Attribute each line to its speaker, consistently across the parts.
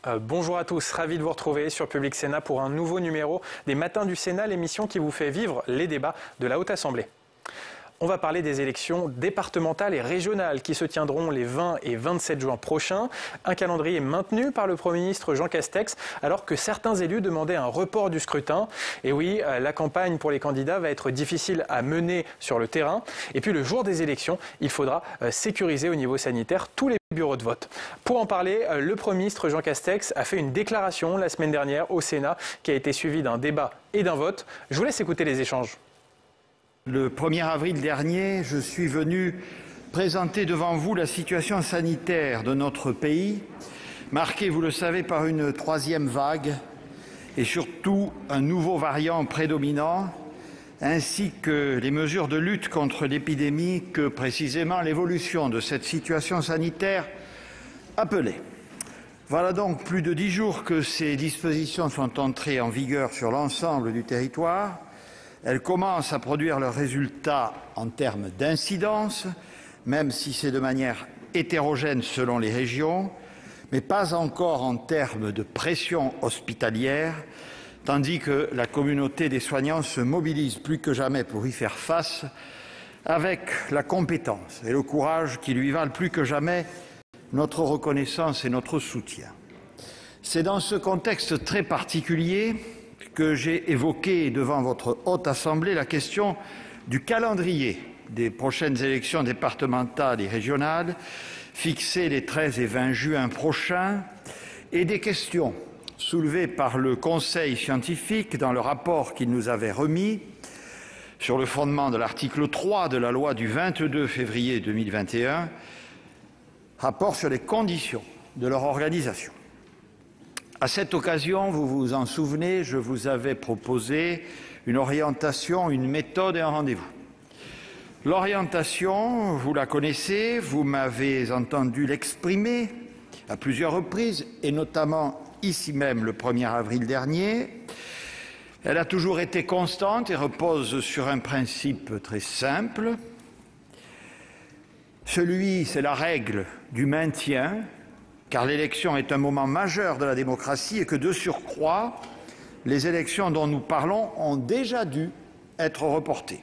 Speaker 1: Bonjour à tous, ravi de vous retrouver sur Public Sénat pour un nouveau numéro des Matins du Sénat, l'émission qui vous fait vivre les débats de la Haute Assemblée. On va parler des élections départementales et régionales qui se tiendront les 20 et 27 juin prochains. Un calendrier maintenu par le Premier ministre Jean Castex alors que certains élus demandaient un report du scrutin. Et oui, la campagne pour les candidats va être difficile à mener sur le terrain. Et puis le jour des élections, il faudra sécuriser au niveau sanitaire tous les bureaux de vote. Pour en parler, le Premier ministre Jean Castex a fait une déclaration la semaine dernière au Sénat qui a été suivie d'un débat et d'un vote. Je vous laisse écouter les échanges.
Speaker 2: Le 1er avril dernier, je suis venu présenter devant vous la situation sanitaire de notre pays, marquée, vous le savez, par une troisième vague et surtout un nouveau variant prédominant, ainsi que les mesures de lutte contre l'épidémie que précisément l'évolution de cette situation sanitaire appelait. Voilà donc plus de 10 jours que ces dispositions sont entrées en vigueur sur l'ensemble du territoire. Elles commencent à produire leurs résultats en termes d'incidence, même si c'est de manière hétérogène selon les régions, mais pas encore en termes de pression hospitalière, tandis que la communauté des soignants se mobilise plus que jamais pour y faire face, avec la compétence et le courage qui lui valent plus que jamais notre reconnaissance et notre soutien. C'est dans ce contexte très particulier que j'ai évoqué devant votre Haute Assemblée la question du calendrier des prochaines élections départementales et régionales, fixées les 13 et 20 juin prochains, et des questions soulevées par le Conseil scientifique dans le rapport qu'il nous avait remis sur le fondement de l'article 3 de la loi du 22 février 2021, rapport sur les conditions de leur organisation. À cette occasion, vous vous en souvenez, je vous avais proposé une orientation, une méthode et un rendez-vous. L'orientation, vous la connaissez, vous m'avez entendu l'exprimer à plusieurs reprises, et notamment ici même le 1er avril dernier. Elle a toujours été constante et repose sur un principe très simple. C'est la règle du maintien, car l'élection est un moment majeur de la démocratie et que, de surcroît, les élections dont nous parlons ont déjà dû être reportées.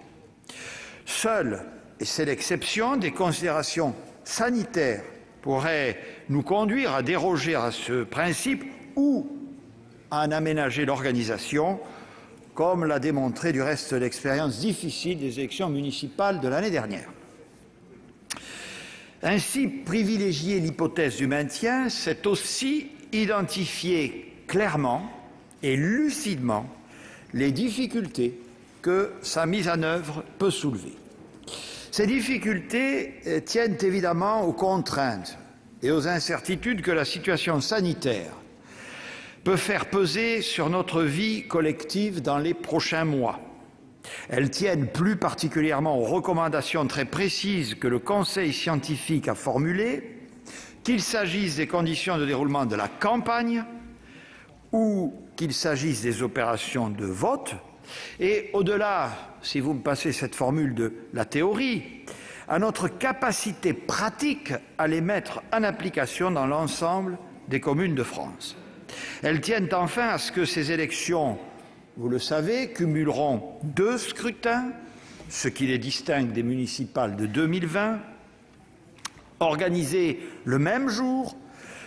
Speaker 2: Seules, et c'est l'exception, des considérations sanitaires pourraient nous conduire à déroger à ce principe ou à en aménager l'organisation, comme l'a démontré du reste l'expérience difficile des élections municipales de l'année dernière. Ainsi, privilégier l'hypothèse du maintien, c'est aussi identifier clairement et lucidement les difficultés que sa mise en œuvre peut soulever. Ces difficultés tiennent évidemment aux contraintes et aux incertitudes que la situation sanitaire peut faire peser sur notre vie collective dans les prochains mois. Elles tiennent plus particulièrement aux recommandations très précises que le Conseil scientifique a formulées, qu'il s'agisse des conditions de déroulement de la campagne ou qu'il s'agisse des opérations de vote, et au-delà, si vous me passez cette formule, de la théorie, à notre capacité pratique à les mettre en application dans l'ensemble des communes de France. Elles tiennent enfin à ce que ces élections, vous le savez, cumuleront 2 scrutins, ce qui les distingue des municipales de 2020, organisés le même jour,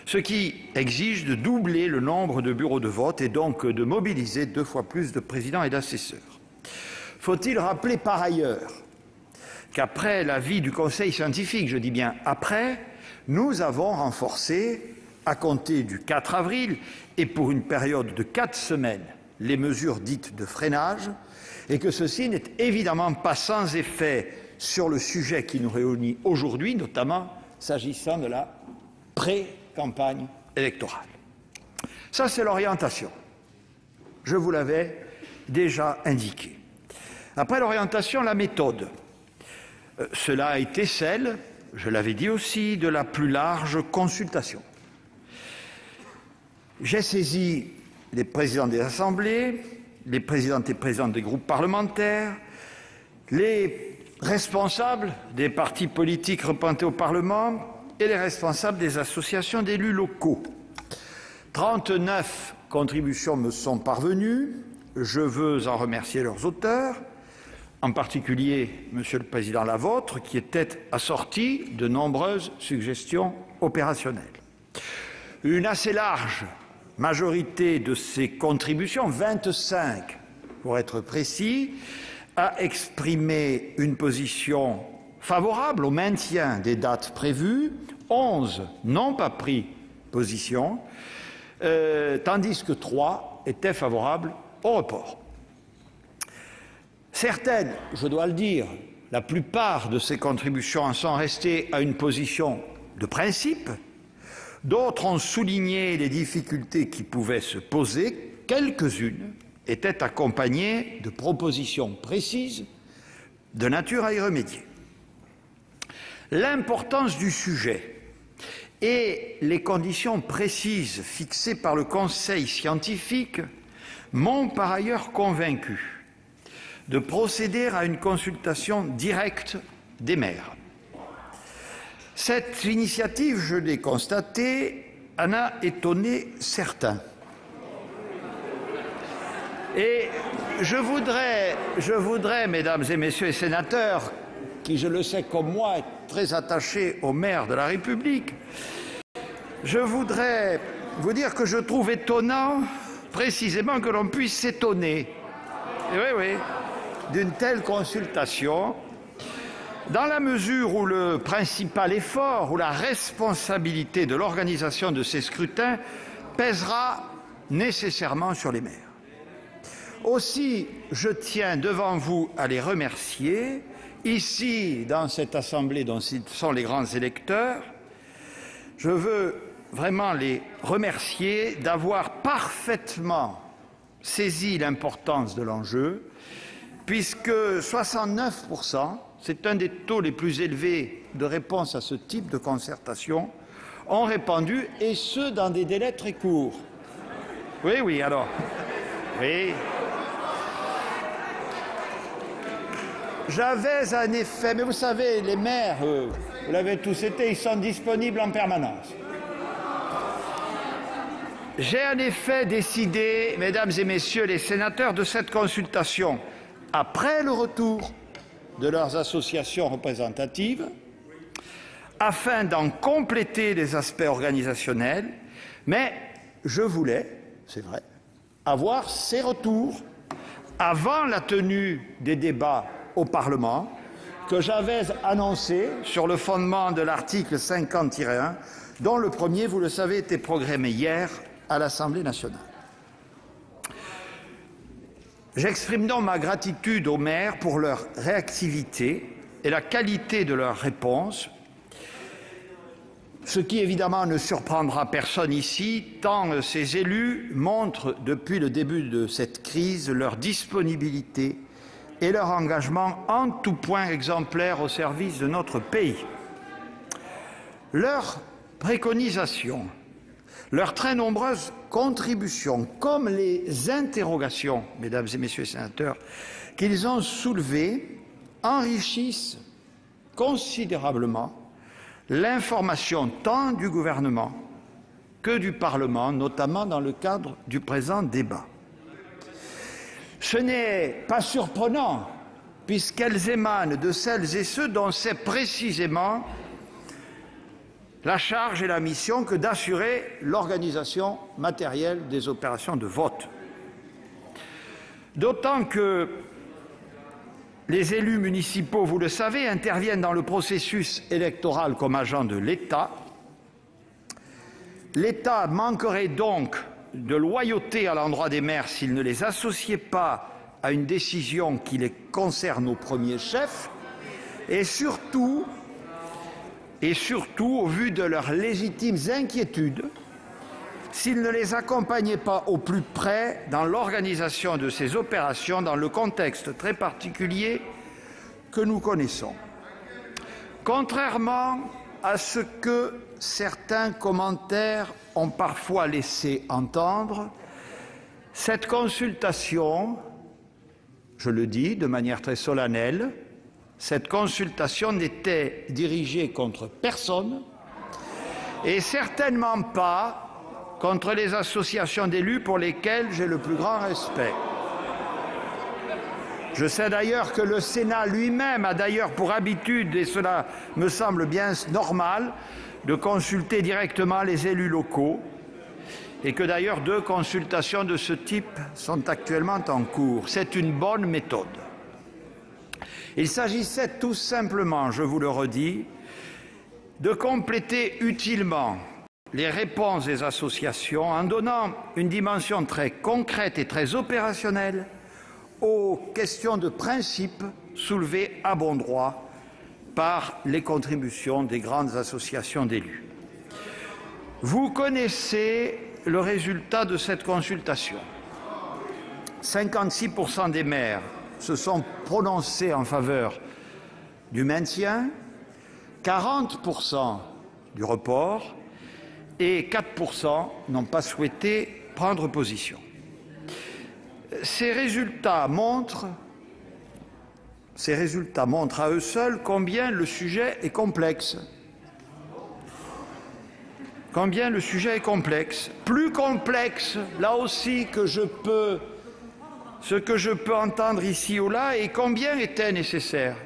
Speaker 2: ce qui exige de doubler le nombre de bureaux de vote et donc de mobiliser 2 fois plus de présidents et d'assesseurs. Faut-il rappeler par ailleurs qu'après l'avis du Conseil scientifique, je dis bien après, nous avons renforcé, à compter du 4 avril et pour une période de 4 semaines, les mesures dites de freinage, et que ceci n'est évidemment pas sans effet sur le sujet qui nous réunit aujourd'hui, notamment s'agissant de la pré-campagne électorale. Ça, c'est l'orientation. Je vous l'avais déjà indiqué. Après l'orientation, la méthode. Cela a été celle, je l'avais dit aussi, de la plus large consultation. J'ai saisi les présidents des assemblées, les présidentes et présidents des groupes parlementaires, les responsables des partis politiques représentés au Parlement et les responsables des associations d'élus locaux. 39 contributions me sont parvenues. Je veux en remercier leurs auteurs, en particulier, Monsieur le Président, la vôtre, qui était assortie de nombreuses suggestions opérationnelles. Une assez large majorité de ces contributions, 25 pour être précis, a exprimé une position favorable au maintien des dates prévues, 11 n'ont pas pris position, tandis que 3 étaient favorables au report. Certaines, je dois le dire, la plupart de ces contributions en sont restées à une position de principe, d'autres ont souligné les difficultés qui pouvaient se poser, quelques-unes étaient accompagnées de propositions précises de nature à y remédier. L'importance du sujet et les conditions précises fixées par le Conseil scientifique m'ont par ailleurs convaincu de procéder à une consultation directe des maires. Cette initiative, je l'ai constaté, en a étonné certains. Et je voudrais, mesdames et messieurs les sénateurs, qui, je le sais comme moi, est très attaché au maire de la République, je voudrais vous dire que je trouve étonnant précisément que l'on puisse s'étonner, d'une telle consultation, dans la mesure où le principal effort ou la responsabilité de l'organisation de ces scrutins pèsera nécessairement sur les maires. Aussi, je tiens devant vous à les remercier, ici, dans cette Assemblée dont ils sont les grands électeurs. Je veux vraiment les remercier d'avoir parfaitement saisi l'importance de l'enjeu, puisque 69%, c'est un des taux les plus élevés de réponse à ce type de concertation, ont répondu, et ce, dans des délais très courts. Oui, alors. Oui. J'avais un effet, mais vous savez, les maires, vous l'avez tous été, ils sont disponibles en permanence. J'ai en effet décidé, mesdames et messieurs les sénateurs, de cette consultation après le retour de leurs associations représentatives, afin d'en compléter les aspects organisationnels, mais je voulais, c'est vrai, avoir ces retours avant la tenue des débats au Parlement, que j'avais annoncé sur le fondement de l'article 50-1, dont le premier, vous le savez, était programmé hier à l'Assemblée nationale. J'exprime donc ma gratitude aux maires pour leur réactivité et la qualité de leurs réponses, ce qui évidemment ne surprendra personne ici, tant ces élus montrent depuis le début de cette crise leur disponibilité et leur engagement en tout point exemplaire au service de notre pays. Leurs préconisations, leurs très nombreuses contributions, comme les interrogations, mesdames et messieurs les sénateurs, qu'ils ont soulevées, enrichissent considérablement l'information tant du gouvernement que du Parlement, notamment dans le cadre du présent débat. Ce n'est pas surprenant, puisqu'elles émanent de celles et ceux dont c'est précisément la charge et la mission que d'assurer l'organisation matérielle des opérations de vote. D'autant que les élus municipaux, vous le savez, interviennent dans le processus électoral comme agents de l'État. L'État manquerait donc de loyauté à l'endroit des maires s'il ne les associait pas à une décision qui les concerne au premier chef, et surtout, au vu de leurs légitimes inquiétudes, s'il ne les accompagnait pas au plus près dans l'organisation de ces opérations dans le contexte très particulier que nous connaissons. Contrairement à ce que certains commentaires ont parfois laissé entendre, cette consultation, je le dis de manière très solennelle, cette consultation n'était dirigée contre personne et certainement pas contre les associations d'élus pour lesquelles j'ai le plus grand respect. Je sais d'ailleurs que le Sénat lui-même a d'ailleurs pour habitude, et cela me semble bien normal, de consulter directement les élus locaux et que d'ailleurs 2 consultations de ce type sont actuellement en cours. C'est une bonne méthode. Il s'agissait tout simplement, je vous le redis, de compléter utilement les réponses des associations en donnant une dimension très concrète et très opérationnelle aux questions de principe soulevées à bon droit par les contributions des grandes associations d'élus. Vous connaissez le résultat de cette consultation. 56% des maires se sont prononcés en faveur du maintien, 40% du report et 4% n'ont pas souhaité prendre position. Ces résultats montrent à eux seuls combien le sujet est complexe. Plus complexe, là aussi, que ce que je peux entendre ici ou là, et combien était nécessaire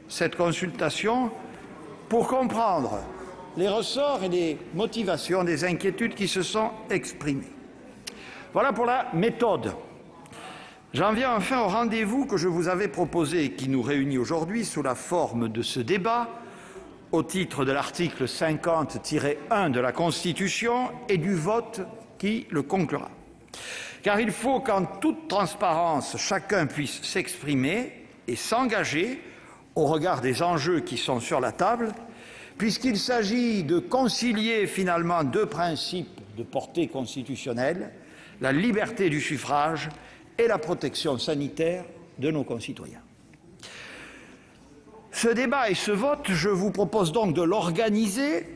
Speaker 2: cette consultation pour comprendre les ressorts et les motivations des inquiétudes qui se sont exprimées. Voilà pour la méthode. J'en viens enfin au rendez-vous que je vous avais proposé et qui nous réunit aujourd'hui sous la forme de ce débat au titre de l'article 50-1 de la Constitution et du vote qui le conclura. Car il faut qu'en toute transparence, chacun puisse s'exprimer et s'engager au regard des enjeux qui sont sur la table, puisqu'il s'agit de concilier finalement 2 principes de portée constitutionnelle, la liberté du suffrage et la protection sanitaire de nos concitoyens. Ce débat et ce vote, je vous propose donc de l'organiser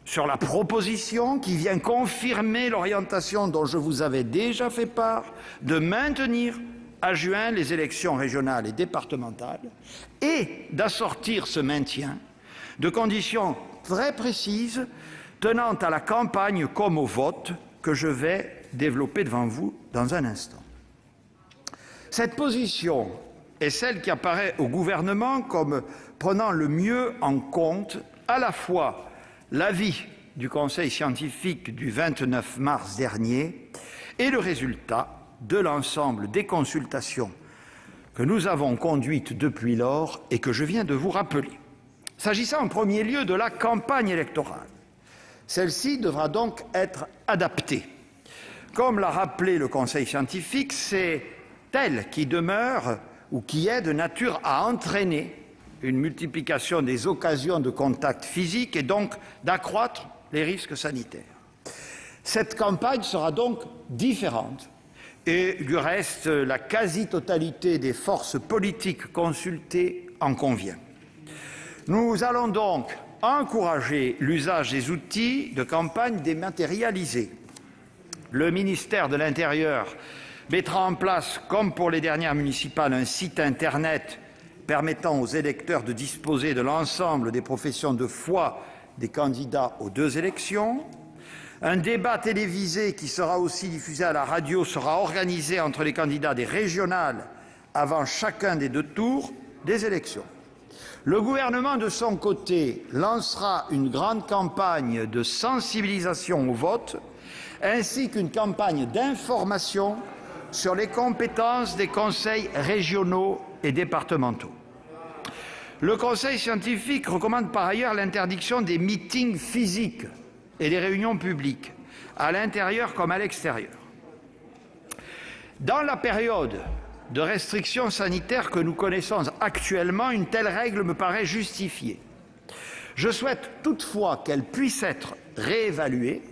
Speaker 2: sur la proposition qui vient confirmer l'orientation dont je vous avais déjà fait part, de maintenir à juin les élections régionales et départementales et d'assortir ce maintien de conditions très précises tenant à la campagne comme au vote que je vais développer devant vous dans un instant. Cette position est celle qui apparaît au gouvernement comme prenant le mieux en compte à la fois l'avis du Conseil scientifique du 29 mars dernier et le résultat de l'ensemble des consultations que nous avons conduites depuis lors et que je viens de vous rappeler. S'agissant en premier lieu de la campagne électorale, celle-ci devra donc être adaptée. Comme l'a rappelé le Conseil scientifique, c'est elle qui demeure ou qui est de nature à entraîner une multiplication des occasions de contact physique et donc d'accroître les risques sanitaires. Cette campagne sera donc différente et du reste, la quasi-totalité des forces politiques consultées en convient. Nous allons donc encourager l'usage des outils de campagne dématérialisés. Le ministère de l'Intérieur mettra en place, comme pour les dernières municipales, un site internet permettant aux électeurs de disposer de l'ensemble des professions de foi des candidats aux 2 élections. Un débat télévisé qui sera aussi diffusé à la radio sera organisé entre les candidats des régionales avant chacun des 2 tours des élections. Le gouvernement, de son côté, lancera une grande campagne de sensibilisation au vote, ainsi qu'une campagne d'information sur les compétences des conseils régionaux et départementaux. Le Conseil scientifique recommande par ailleurs l'interdiction des meetings physiques et des réunions publiques, à l'intérieur comme à l'extérieur. Dans la période de restrictions sanitaires que nous connaissons actuellement, une telle règle me paraît justifiée. Je souhaite toutefois qu'elle puisse être réévaluée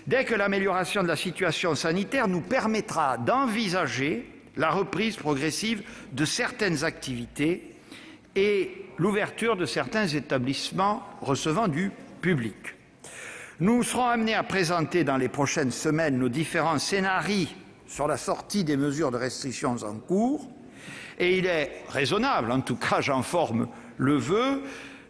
Speaker 2: dès que l'amélioration de la situation sanitaire nous permettra d'envisager la reprise progressive de certaines activités et l'ouverture de certains établissements recevant du public. Nous serons amenés à présenter dans les prochaines semaines nos différents scénarios sur la sortie des mesures de restrictions en cours et il est raisonnable, en tout cas j'en forme le vœu,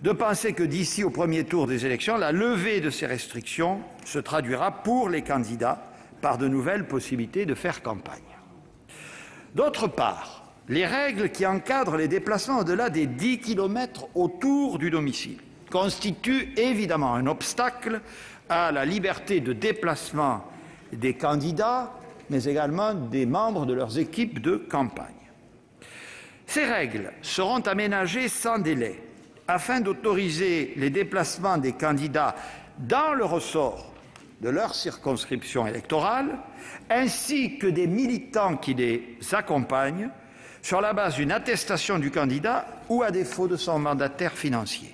Speaker 2: de penser que d'ici au premier tour des élections, la levée de ces restrictions se traduira pour les candidats par de nouvelles possibilités de faire campagne. D'autre part, les règles qui encadrent les déplacements au-delà des 10 km autour du domicile constituent évidemment un obstacle à la liberté de déplacement des candidats, mais également des membres de leurs équipes de campagne. Ces règles seront aménagées sans délai afin d'autoriser les déplacements des candidats dans le ressort de leur circonscription électorale, ainsi que des militants qui les accompagnent, sur la base d'une attestation du candidat ou à défaut de son mandataire financier.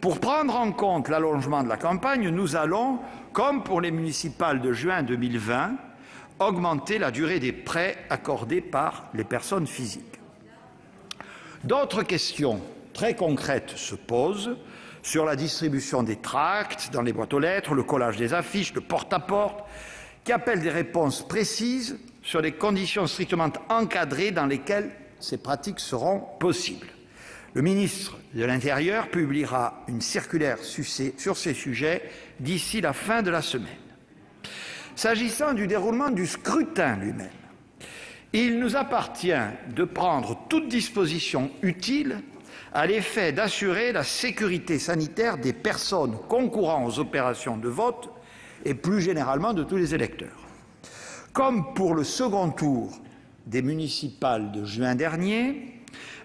Speaker 2: Pour prendre en compte l'allongement de la campagne, nous allons, comme pour les municipales de juin 2020, augmenter la durée des prêts accordés par les personnes physiques. D'autres questions très concrètes se posent sur la distribution des tracts dans les boîtes aux lettres, le collage des affiches, le porte-à-porte, qui appellent des réponses précises sur les conditions strictement encadrées dans lesquelles ces pratiques seront possibles. Le ministre de l'Intérieur publiera une circulaire sur ces sujets d'ici la fin de la semaine. S'agissant du déroulement du scrutin lui-même, il nous appartient de prendre toute disposition utile à l'effet d'assurer la sécurité sanitaire des personnes concourant aux opérations de vote et plus généralement de tous les électeurs. Comme pour le second tour des municipales de juin dernier,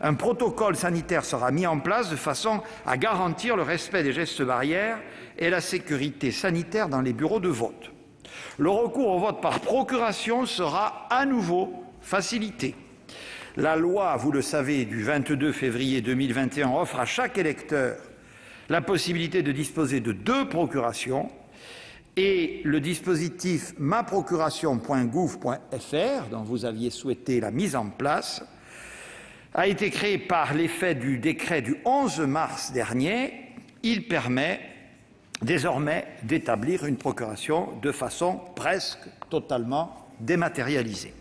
Speaker 2: un protocole sanitaire sera mis en place de façon à garantir le respect des gestes barrières et la sécurité sanitaire dans les bureaux de vote. Le recours au vote par procuration sera à nouveau facilité. La loi, vous le savez, du 22 février 2021 offre à chaque électeur la possibilité de disposer de 2 procurations et le dispositif maprocuration.gouv.fr, dont vous aviez souhaité la mise en place, a été créé par l'effet du décret du 11 mars dernier. Il permet désormais d'établir une procuration de façon presque totalement dématérialisée.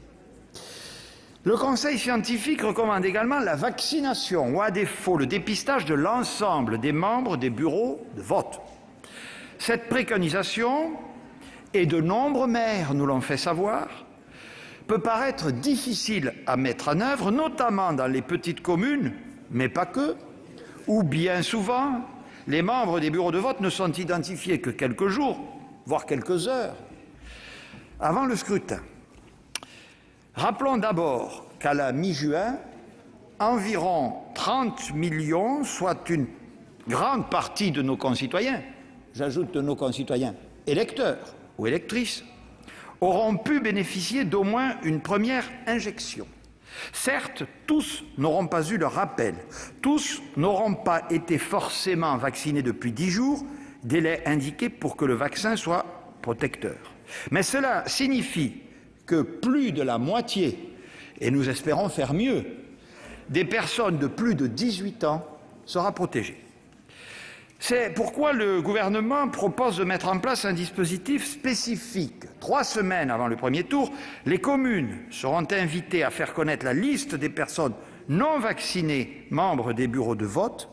Speaker 2: Le Conseil scientifique recommande également la vaccination ou, à défaut, le dépistage de l'ensemble des membres des bureaux de vote. Cette préconisation, et de nombreux maires nous l'ont fait savoir, peut paraître difficile à mettre en œuvre, notamment dans les petites communes, mais pas que, où bien souvent les membres des bureaux de vote ne sont identifiés que quelques jours, voire quelques heures, avant le scrutin. Rappelons d'abord qu'à la mi-juin, environ 30 millions, soit une grande partie de nos concitoyens, j'ajoute de nos concitoyens électeurs ou électrices, auront pu bénéficier d'au moins une première injection. Certes, tous n'auront pas eu leur rappel, tous n'auront pas été forcément vaccinés depuis 10 jours, délai indiqué pour que le vaccin soit protecteur. Mais cela signifie que plus de la moitié, et nous espérons faire mieux, des personnes de plus de 18 ans sera protégée. C'est pourquoi le gouvernement propose de mettre en place un dispositif spécifique. 3 semaines avant le premier tour, les communes seront invitées à faire connaître la liste des personnes non vaccinées membres des bureaux de vote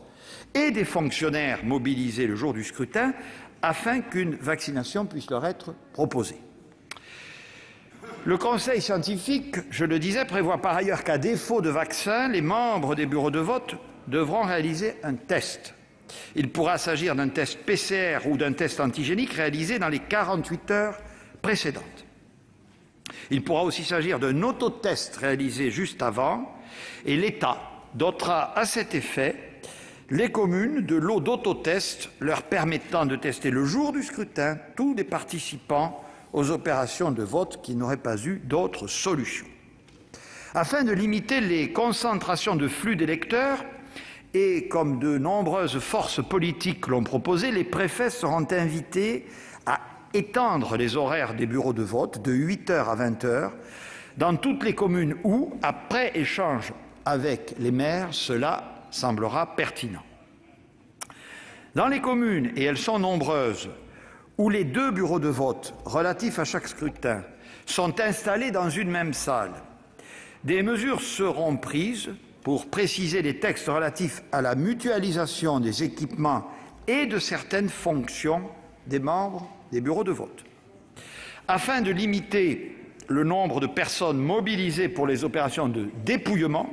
Speaker 2: et des fonctionnaires mobilisés le jour du scrutin afin qu'une vaccination puisse leur être proposée. Le Conseil scientifique, je le disais, prévoit par ailleurs qu'à défaut de vaccin, les membres des bureaux de vote devront réaliser un test. Il pourra s'agir d'un test PCR ou d'un test antigénique réalisé dans les 48 heures précédentes. Il pourra aussi s'agir d'un autotest réalisé juste avant, et l'État dotera à cet effet les communes de lots d'autotests leur permettant de tester le jour du scrutin tous les participants aux opérations de vote qui n'auraient pas eu d'autre solution. Afin de limiter les concentrations de flux d'électeurs, et comme de nombreuses forces politiques l'ont proposé, les préfets seront invités à étendre les horaires des bureaux de vote de 8 h à 20 h dans toutes les communes où, après échange avec les maires, cela semblera pertinent. Dans les communes, et elles sont nombreuses, où les 2 bureaux de vote relatifs à chaque scrutin sont installés dans une même salle, des mesures seront prises pour préciser les textes relatifs à la mutualisation des équipements et de certaines fonctions des membres des bureaux de vote. Afin de limiter le nombre de personnes mobilisées pour les opérations de dépouillement,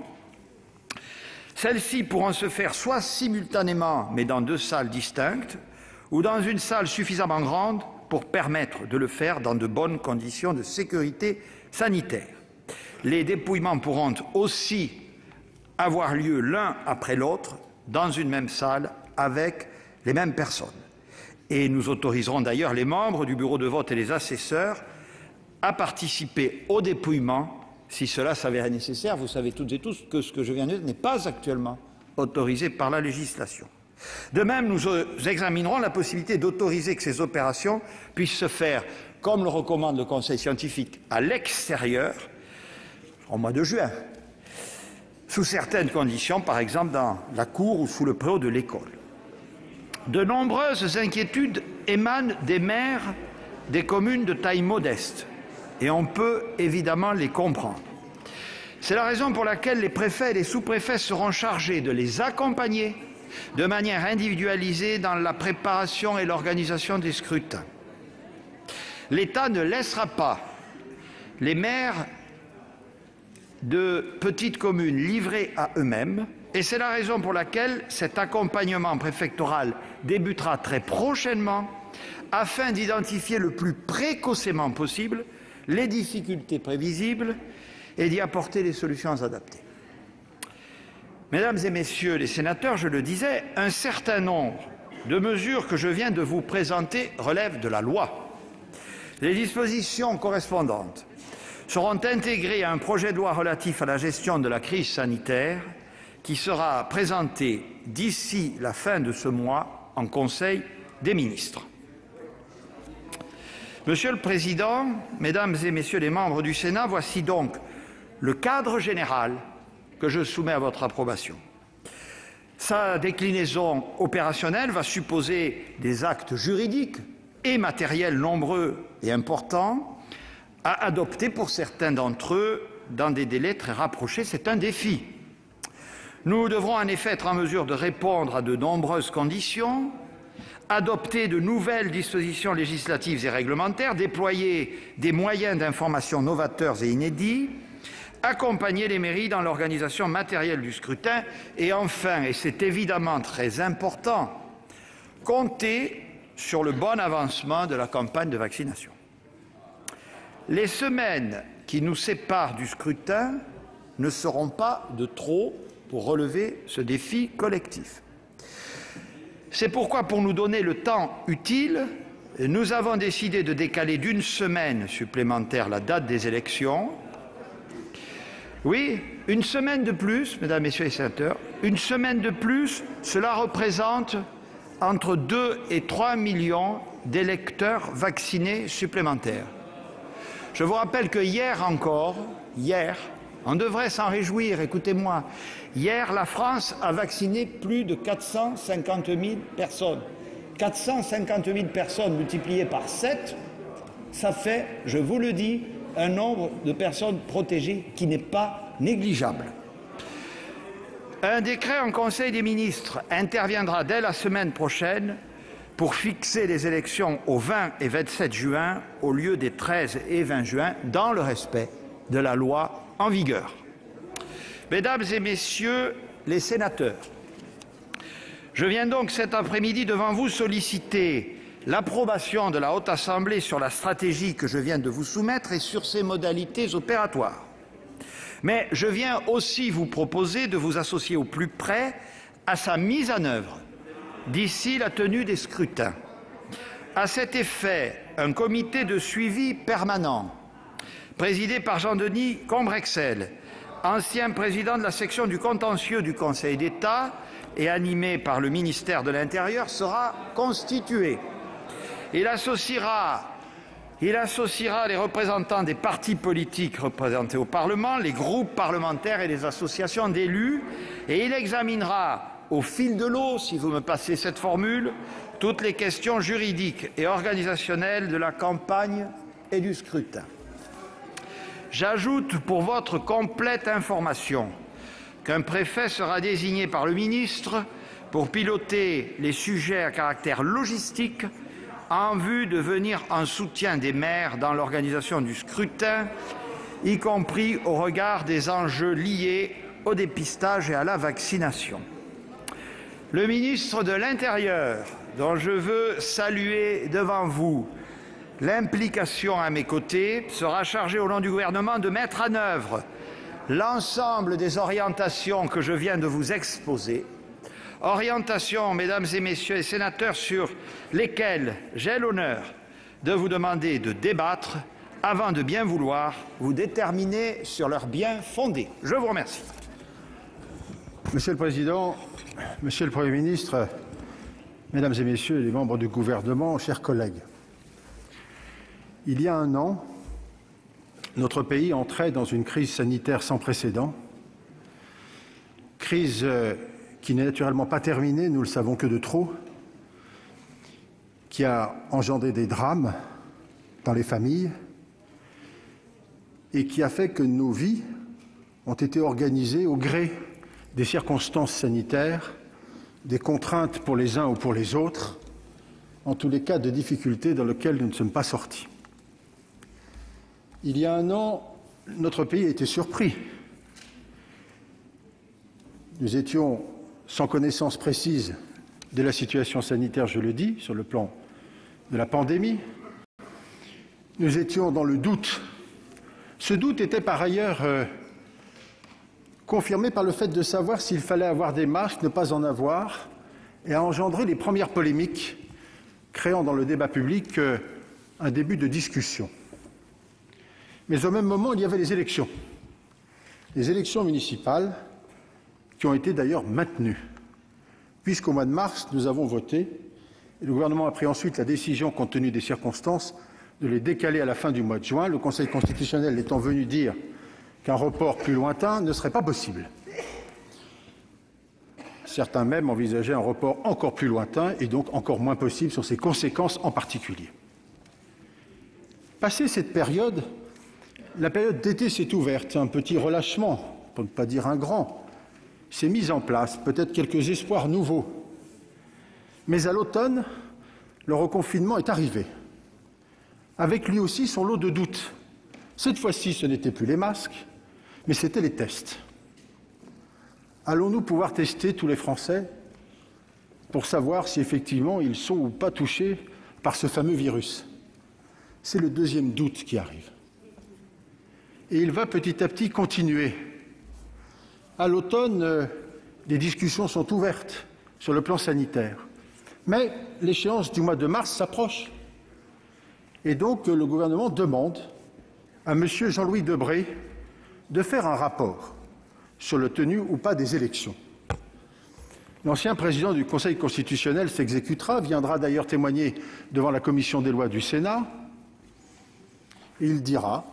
Speaker 2: celles-ci pourront se faire soit simultanément, mais dans 2 salles distinctes, ou dans une salle suffisamment grande pour permettre de le faire dans de bonnes conditions de sécurité sanitaire. Les dépouillements pourront aussi avoir lieu l'un après l'autre dans une même salle avec les mêmes personnes. Et nous autoriserons d'ailleurs les membres du bureau de vote et les assesseurs à participer au dépouillement si cela s'avérait nécessaire. Vous savez toutes et tous que ce que je viens de dire n'est pas actuellement autorisé par la législation. De même, nous examinerons la possibilité d'autoriser que ces opérations puissent se faire, comme le recommande le Conseil scientifique, à l'extérieur, au mois de juin, sous certaines conditions, par exemple dans la cour ou sous le préau de l'école. De nombreuses inquiétudes émanent des maires des communes de taille modeste, et on peut évidemment les comprendre. C'est la raison pour laquelle les préfets et les sous-préfets seront chargés de les accompagner de manière individualisée dans la préparation et l'organisation des scrutins. L'État ne laissera pas les maires de petites communes livrés à eux-mêmes, et c'est la raison pour laquelle cet accompagnement préfectoral débutera très prochainement afin d'identifier le plus précocement possible les difficultés prévisibles et d'y apporter les solutions adaptées. Mesdames et messieurs les sénateurs, je le disais, un certain nombre de mesures que je viens de vous présenter relèvent de la loi. Les dispositions correspondantes seront intégrées à un projet de loi relatif à la gestion de la crise sanitaire qui sera présenté d'ici la fin de ce mois en Conseil des ministres. Monsieur le Président, Mesdames et Messieurs les membres du Sénat, voici donc le cadre général que je soumets à votre approbation. Sa déclinaison opérationnelle va supposer des actes juridiques et matériels nombreux et importants à adopter pour certains d'entre eux dans des délais très rapprochés. C'est un défi. Nous devrons en effet être en mesure de répondre à de nombreuses conditions, adopter de nouvelles dispositions législatives et réglementaires, déployer des moyens d'information novateurs et inédits, accompagner les mairies dans l'organisation matérielle du scrutin et enfin, et c'est évidemment très important, compter sur le bon avancement de la campagne de vaccination. Les semaines qui nous séparent du scrutin ne seront pas de trop pour relever ce défi collectif. C'est pourquoi, pour nous donner le temps utile, nous avons décidé de décaler d'1 semaine supplémentaire la date des élections. Oui, 1 semaine de plus, mesdames, messieurs les sénateurs, 1 semaine de plus, cela représente entre 2 et 3 millions d'électeurs vaccinés supplémentaires. Je vous rappelle que hier encore, on devrait s'en réjouir, écoutez-moi, hier la France a vacciné plus de 450 000 personnes. 450 000 personnes multipliées par 7, ça fait, je vous le dis, un nombre de personnes protégées qui n'est pas négligeable. Un décret en Conseil des ministres interviendra dès la semaine prochaine pour fixer les élections au 20 et 27 juin au lieu des 13 et 20 juin, dans le respect de la loi en vigueur. Mesdames et Messieurs les sénateurs, je viens donc cet après-midi devant vous solliciter l'approbation de la Haute Assemblée sur la stratégie que je viens de vous soumettre et sur ses modalités opératoires. Mais je viens aussi vous proposer de vous associer au plus près à sa mise en œuvre d'ici la tenue des scrutins. À cet effet, un comité de suivi permanent, présidé par Jean-Denis Combrexel, ancien président de la section du contentieux du Conseil d'État et animé par le ministère de l'Intérieur, sera constitué. Il associera les représentants des partis politiques représentés au Parlement, les groupes parlementaires et les associations d'élus, et il examinera au fil de l'eau, si vous me passez cette formule, toutes les questions juridiques et organisationnelles de la campagne et du scrutin. J'ajoute pour votre complète information qu'un préfet sera désigné par le ministre pour piloter les sujets à caractère logistique en vue de venir en soutien des maires dans l'organisation du scrutin, y compris au regard des enjeux liés au dépistage et à la vaccination. Le ministre de l'Intérieur, dont je veux saluer devant vous l'implication à mes côtés, sera chargé au nom du gouvernement de mettre en œuvre l'ensemble des orientations que je viens de vous exposer, orientations, mesdames et messieurs les sénateurs, sur lesquelles j'ai l'honneur de vous demander de débattre avant de bien vouloir vous déterminer sur leur bien fondé. Je vous remercie.
Speaker 3: Monsieur le Président, Monsieur le Premier ministre, Mesdames et Messieurs les membres du gouvernement, chers collègues, il y a un an, notre pays entrait dans une crise sanitaire sans précédent, crise qui n'est naturellement pas terminée, nous le savons que de trop, qui a engendré des drames dans les familles et qui a fait que nos vies ont été organisées au gré des circonstances sanitaires, des contraintes pour les uns ou pour les autres, en tous les cas de difficultés dans lesquelles nous ne sommes pas sortis. Il y a un an, notre pays a été surpris. Nous étions sans connaissance précise de la situation sanitaire, je le dis, sur le plan de la pandémie. Nous étions dans le doute. Ce doute était par ailleurs confirmé par le fait de savoir s'il fallait avoir des masques, ne pas en avoir, et a engendré les premières polémiques, créant dans le débat public un début de discussion. Mais au même moment, il y avait les élections municipales, qui ont été d'ailleurs maintenues, puisqu'au mois de mars, nous avons voté, et le gouvernement a pris ensuite la décision, compte tenu des circonstances, de les décaler à la fin du mois de juin, le Conseil constitutionnel étant venu dire qu'un report plus lointain ne serait pas possible. Certains même envisageaient un report encore plus lointain et donc encore moins possible sur ses conséquences en particulier. Passée cette période, la période d'été s'est ouverte, un petit relâchement, pour ne pas dire un grand, s'est mis en place, peut-être quelques espoirs nouveaux. Mais à l'automne, le reconfinement est arrivé, avec lui aussi son lot de doutes. Cette fois-ci, ce n'étaient plus les masques, mais c'étaient les tests. Allons-nous pouvoir tester tous les Français pour savoir si effectivement ils sont ou pas touchés par ce fameux virus? C'est le deuxième doute qui arrive. Et il va petit à petit continuer. À l'automne, des discussions sont ouvertes sur le plan sanitaire. Mais l'échéance du mois de mars s'approche. Et donc, le gouvernement demande à M. Jean-Louis Debré de faire un rapport sur la tenue ou pas des élections. L'ancien président du Conseil constitutionnel s'exécutera, viendra d'ailleurs témoigner devant la commission des lois du Sénat, et il dira,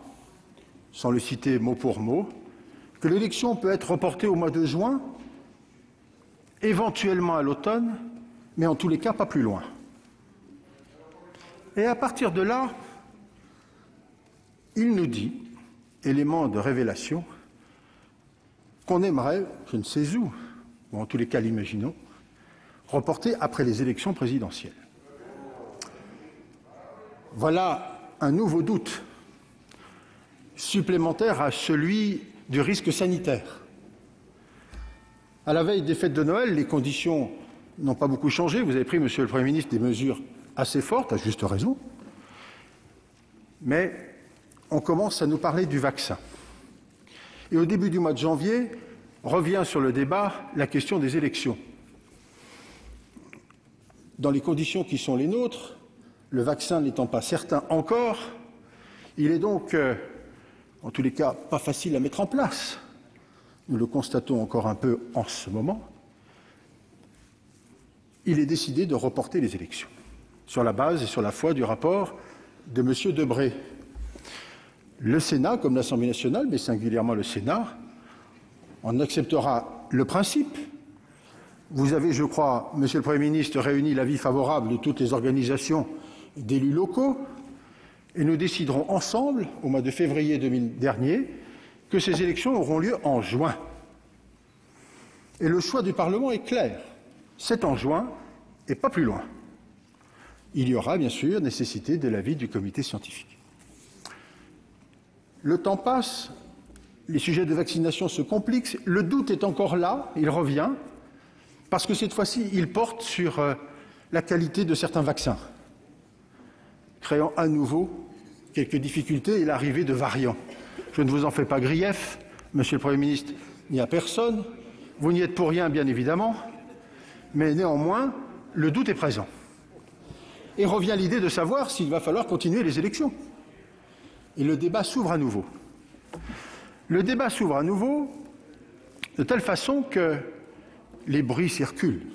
Speaker 3: sans le citer mot pour mot, que l'élection peut être reportée au mois de juin, éventuellement à l'automne, mais en tous les cas pas plus loin. Et à partir de là, il nous dit, élément de révélation, qu'on aimerait, je ne sais où, ou en tous les cas l'imaginons, reporter après les élections présidentielles. Voilà un nouveau doute supplémentaire à celui du risque sanitaire. À la veille des fêtes de Noël, les conditions n'ont pas beaucoup changé. Vous avez pris, Monsieur le Premier ministre, des mesures assez fortes, à juste raison. Mais on commence à nous parler du vaccin. Et au début du mois de janvier, revient sur le débat la question des élections. Dans les conditions qui sont les nôtres, le vaccin n'étant pas certain encore, il est donc, en tous les cas, pas facile à mettre en place. Nous le constatons encore un peu en ce moment. Il est décidé de reporter les élections, sur la base et sur la foi du rapport de M. Debré. Le Sénat, comme l'Assemblée nationale, mais singulièrement le Sénat, en acceptera le principe. Vous avez, je crois, Monsieur le Premier ministre, réuni l'avis favorable de toutes les organisations d'élus locaux, et nous déciderons ensemble, au mois de février dernier, que ces élections auront lieu en juin. Et le choix du Parlement est clair. C'est en juin et pas plus loin. Il y aura bien sûr nécessité de l'avis du comité scientifique. Le temps passe, les sujets de vaccination se compliquent, le doute est encore là, il revient, parce que cette fois-ci, il porte sur la qualité de certains vaccins, créant à nouveau quelques difficultés et l'arrivée de variants. Je ne vous en fais pas grief, Monsieur le Premier ministre, ni à personne, vous n'y êtes pour rien, bien évidemment, mais néanmoins, le doute est présent. Et revient l'idée de savoir s'il va falloir continuer les élections. Et le débat s'ouvre à nouveau. Le débat s'ouvre à nouveau de telle façon que les bruits circulent.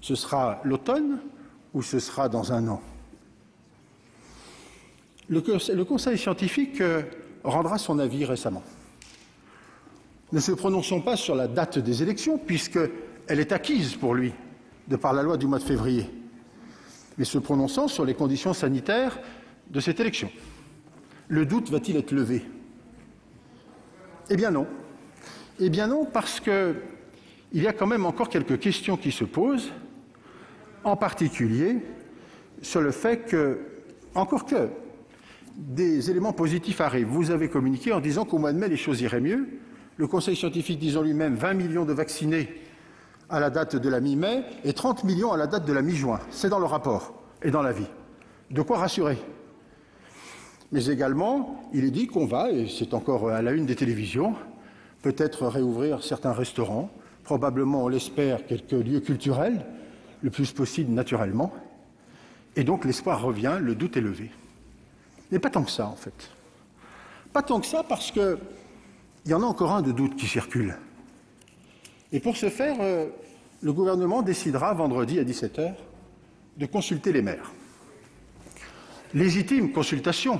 Speaker 3: Ce sera l'automne ou ce sera dans un an? Le Conseil scientifique rendra son avis récemment. Ne se prononçons pas sur la date des élections, puisqu'elle est acquise pour lui, de par la loi du mois de février, mais se prononçant sur les conditions sanitaires de cette élection. Le doute va-t-il être levé? Eh bien non. Eh bien non, parce qu'il y a quand même encore quelques questions qui se posent, en particulier sur le fait que, encore que, des éléments positifs arrivent. Vous avez communiqué en disant qu'au mois de mai, les choses iraient mieux. Le Conseil scientifique disant lui-même 20 millions de vaccinés à la date de la mi-mai et 30 millions à la date de la mi-juin. C'est dans le rapport et dans l'avis. De quoi rassurer. Mais également, il est dit qu'on va, et c'est encore à la une des télévisions, peut-être réouvrir certains restaurants, probablement, on l'espère, quelques lieux culturels, le plus possible naturellement. Et donc l'espoir revient, le doute est levé. Mais pas tant que ça, en fait. Pas tant que ça, parce qu'il y en a encore un de doute qui circule. Et pour ce faire, le gouvernement décidera vendredi à 17h de consulter les maires. Légitime consultation.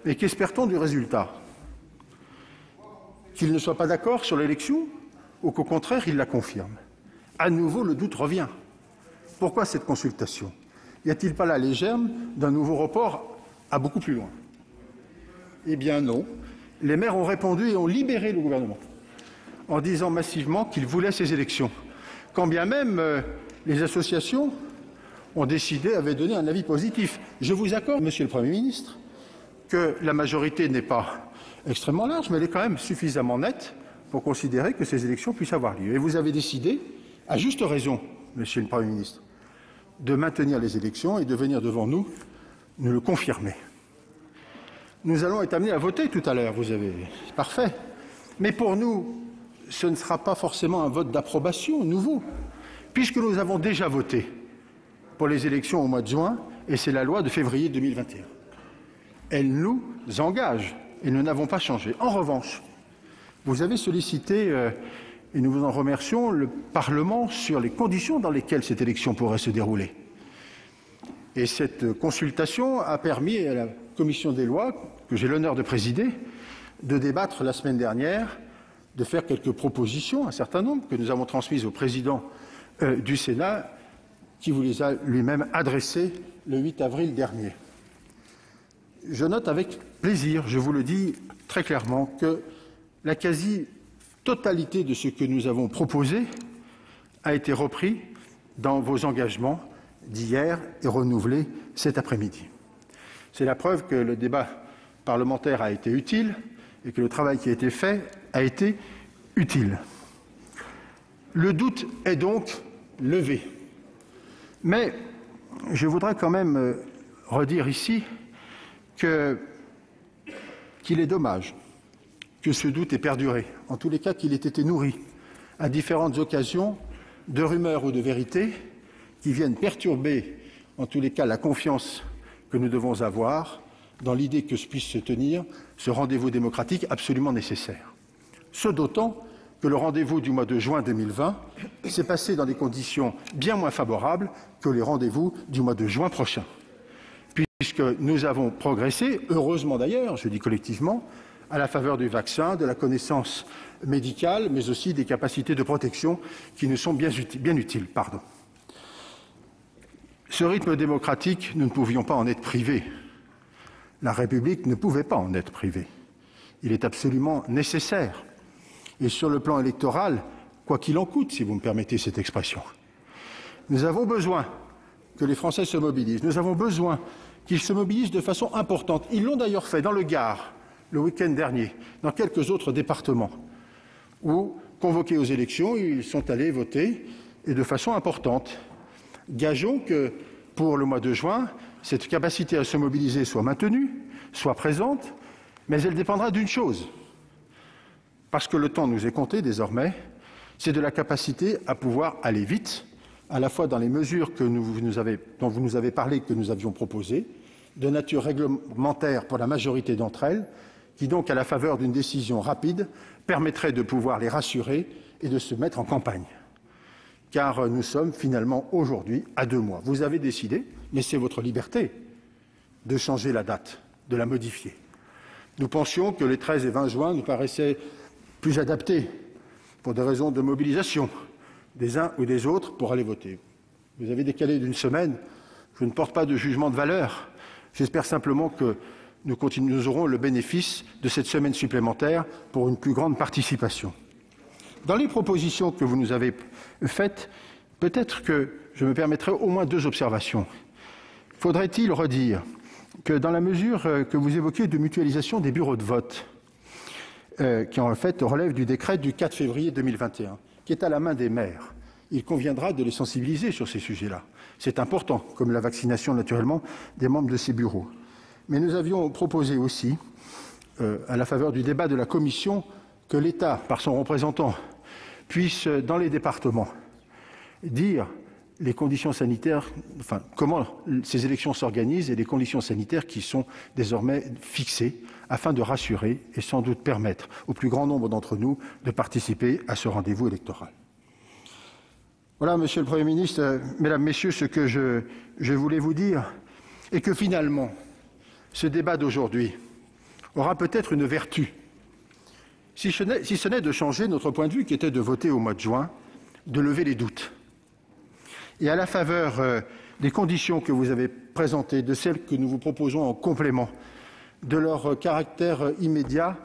Speaker 3: Et qu'espère-t-on du résultat? Qu'ils ne soient pas d'accord sur l'élection ou qu'au contraire, ils la confirment? À nouveau, le doute revient. Pourquoi cette consultation? Y a-t-il pas là les germes d'un nouveau report à beaucoup plus loin? Eh bien non. Les maires ont répondu et ont libéré le gouvernement en disant massivement qu'ils voulaient ces élections. Quand bien même les associations ont décidé, avaient donné un avis positif. Je vous accorde, Monsieur le Premier ministre, que la majorité n'est pas extrêmement large, mais elle est quand même suffisamment nette pour considérer que ces élections puissent avoir lieu. Et vous avez décidé, à juste raison, Monsieur le Premier ministre, de maintenir les élections et de venir devant nous le confirmer. Nous allons être amenés à voter tout à l'heure, c'est parfait. Mais pour nous, ce ne sera pas forcément un vote d'approbation nouveau, puisque nous avons déjà voté pour les élections au mois de juin, et c'est la loi de février 2021. Elle nous engage, et nous n'avons pas changé. En revanche, vous avez sollicité, et nous vous en remercions, le Parlement sur les conditions dans lesquelles cette élection pourrait se dérouler. Et cette consultation a permis à la Commission des lois, que j'ai l'honneur de présider, de débattre la semaine dernière, de faire quelques propositions, un certain nombre, que nous avons transmises au président du Sénat, qui vous les a lui-même adressées le 8 avril dernier. Je note avec plaisir, je vous le dis très clairement, que la quasi-totalité de ce que nous avons proposé a été repris dans vos engagements d'hier et renouvelé cet après-midi. C'est la preuve que le débat parlementaire a été utile et que le travail qui a été fait a été utile. Le doute est donc levé. Mais je voudrais quand même redire ici qu'il est dommage que ce doute ait perduré, en tous les cas qu'il ait été nourri à différentes occasions de rumeurs ou de vérités qui viennent perturber, en tous les cas, la confiance que nous devons avoir dans l'idée que puisse se tenir ce rendez-vous démocratique absolument nécessaire. Ce d'autant que le rendez-vous du mois de juin 2020 s'est passé dans des conditions bien moins favorables que les rendez-vous du mois de juin prochain, puisque nous avons progressé, heureusement d'ailleurs, je dis collectivement, à la faveur du vaccin, de la connaissance médicale, mais aussi des capacités de protection qui nous sont bien utiles. Ce rythme démocratique, nous ne pouvions pas en être privés. La République ne pouvait pas en être privée. Il est absolument nécessaire. et sur le plan électoral, quoi qu'il en coûte, si vous me permettez cette expression. Nous avons besoin que les Français se mobilisent. Nous avons besoin qu'ils se mobilisent de façon importante. Ils l'ont d'ailleurs fait dans le Gard, le week-end dernier, dans quelques autres départements, où, convoqués aux élections, ils sont allés voter, et de façon importante. Gageons que, pour le mois de juin, cette capacité à se mobiliser soit maintenue, soit présente, mais elle dépendra d'une chose. Parce que le temps nous est compté désormais, c'est de la capacité à pouvoir aller vite, à la fois dans les mesures dont vous nous avez parlé, que nous avions proposées, de nature réglementaire pour la majorité d'entre elles, qui donc, à la faveur d'une décision rapide, permettrait de pouvoir les rassurer et de se mettre en campagne. Car nous sommes finalement aujourd'hui à 2 mois. Vous avez décidé, mais c'est votre liberté, de changer la date, de la modifier. Nous pensions que les 13 et 20 juin nous paraissaient plus adaptés pour des raisons de mobilisation des uns ou des autres pour aller voter. Vous avez décalé d'1 semaine. Je ne porte pas de jugement de valeur. J'espère simplement que nous aurons le bénéfice de cette semaine supplémentaire pour une plus grande participation. Dans les propositions que vous nous avez faites, peut-être que je me permettrai au moins 2 observations. Faudrait-il redire que dans la mesure que vous évoquez de mutualisation des bureaux de vote, qui en fait relève du décret du 4 février 2021, qui est à la main des maires, il conviendra de les sensibiliser sur ces sujets-là. C'est important, comme la vaccination naturellement des membres de ces bureaux. Mais nous avions proposé aussi, à la faveur du débat de la Commission, que l'État, par son représentant, puisse, dans les départements, dire les conditions sanitaires, enfin, comment ces élections s'organisent et les conditions sanitaires qui sont désormais fixées, afin de rassurer et sans doute permettre au plus grand nombre d'entre nous de participer à ce rendez-vous électoral. Voilà, Monsieur le Premier ministre, Mesdames, Messieurs, ce que je voulais vous dire, et que finalement, ce débat d'aujourd'hui aura peut-être une vertu, si ce n'est de changer notre point de vue, qui était de voter au mois de juin, de lever les doutes. Et à la faveur des conditions que vous avez présentées, de celles que nous vous proposons en complément, de leur caractère immédiat,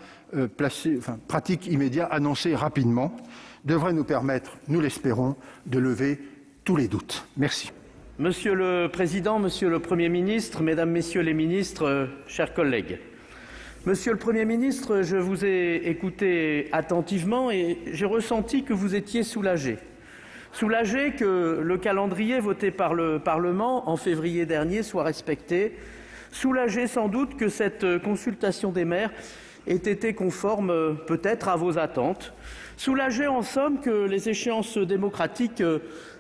Speaker 3: pratique immédiat, annoncé rapidement, devrait nous permettre, nous l'espérons, de lever tous les doutes. Merci.
Speaker 4: Monsieur le Président, Monsieur le Premier ministre, Mesdames, Messieurs les ministres, chers collègues. Monsieur le Premier ministre, je vous ai écouté attentivement et j'ai ressenti que vous étiez soulagé. Soulagé que le calendrier voté par le Parlement en février dernier soit respecté. Soulagé sans doute que cette consultation des maires ait été conforme peut-être à vos attentes. Soulagé en somme que les échéances démocratiques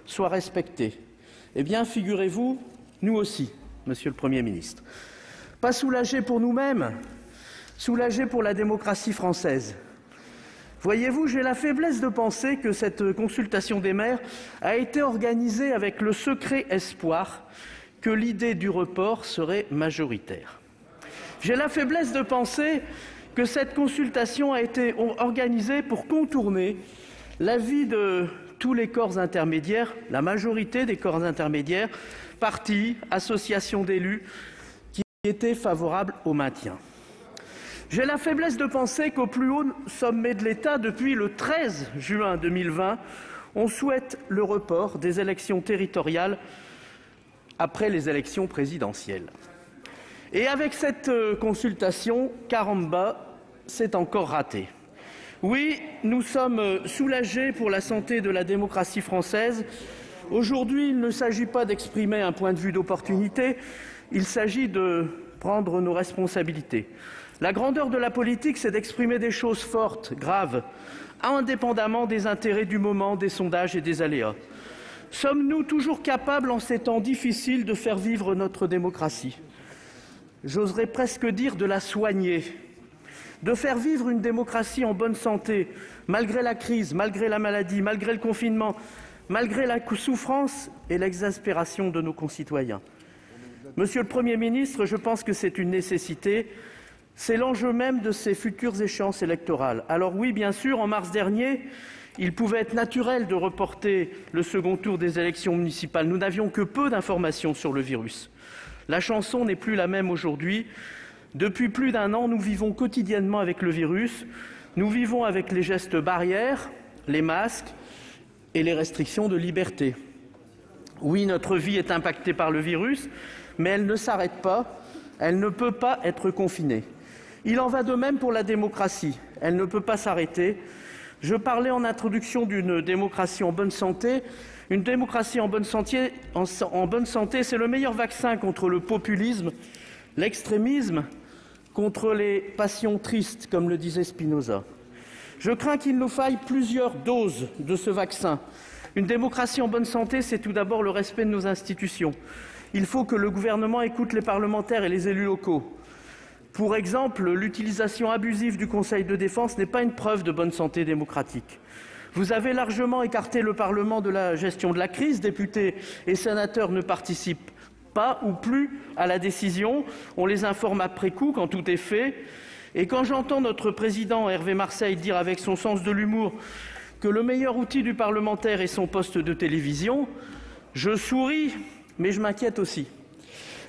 Speaker 4: soient respectées. Eh bien, figurez-vous, nous aussi, Monsieur le Premier ministre. Pas soulagé pour nous-mêmes, soulagé pour la démocratie française. Voyez-vous, j'ai la faiblesse de penser que cette consultation des maires a été organisée avec le secret espoir que l'idée du report serait majoritaire. J'ai la faiblesse de penser que cette consultation a été organisée pour contourner l'avis de tous les corps intermédiaires, la majorité des corps intermédiaires, partis, associations d'élus, qui étaient favorables au maintien. J'ai la faiblesse de penser qu'au plus haut sommet de l'État, depuis le 13 juin 2020, on souhaite le report des élections territoriales après les élections présidentielles. Et avec cette consultation, caramba, c'est encore raté. Oui, nous sommes soulagés pour la santé de la démocratie française. Aujourd'hui, il ne s'agit pas d'exprimer un point de vue d'opportunité, il s'agit de prendre nos responsabilités. La grandeur de la politique, c'est d'exprimer des choses fortes, graves, indépendamment des intérêts du moment, des sondages et des aléas. Sommes-nous toujours capables, en ces temps difficiles, de faire vivre notre démocratie ? J'oserais presque dire de la soigner, de faire vivre une démocratie en bonne santé, malgré la crise, malgré la maladie, malgré le confinement, malgré la souffrance et l'exaspération de nos concitoyens. Monsieur le Premier ministre, je pense que c'est une nécessité. C'est l'enjeu même de ces futures échéances électorales. Alors oui, bien sûr, en mars dernier, il pouvait être naturel de reporter le second tour des élections municipales. Nous n'avions que peu d'informations sur le virus. La chanson n'est plus la même aujourd'hui. Depuis plus d'1 an, nous vivons quotidiennement avec le virus. Nous vivons avec les gestes barrières, les masques et les restrictions de liberté. Oui, notre vie est impactée par le virus, mais elle ne s'arrête pas, elle ne peut pas être confinée. Il en va de même pour la démocratie, elle ne peut pas s'arrêter. Je parlais en introduction d'une démocratie en bonne santé. Une démocratie en bonne santé, c'est le meilleur vaccin contre le populisme, l'extrémisme, contre les passions tristes, comme le disait Spinoza. Je crains qu'il nous faille plusieurs doses de ce vaccin. Une démocratie en bonne santé, c'est tout d'abord le respect de nos institutions. Il faut que le gouvernement écoute les parlementaires et les élus locaux. Pour exemple, l'utilisation abusive du Conseil de défense n'est pas une preuve de bonne santé démocratique. Vous avez largement écarté le Parlement de la gestion de la crise. Députés et sénateurs ne participent pas ou plus à la décision. On les informe après coup, quand tout est fait. Et quand j'entends notre président Hervé Marseille dire avec son sens de l'humour que le meilleur outil du parlementaire est son poste de télévision, je souris, mais je m'inquiète aussi.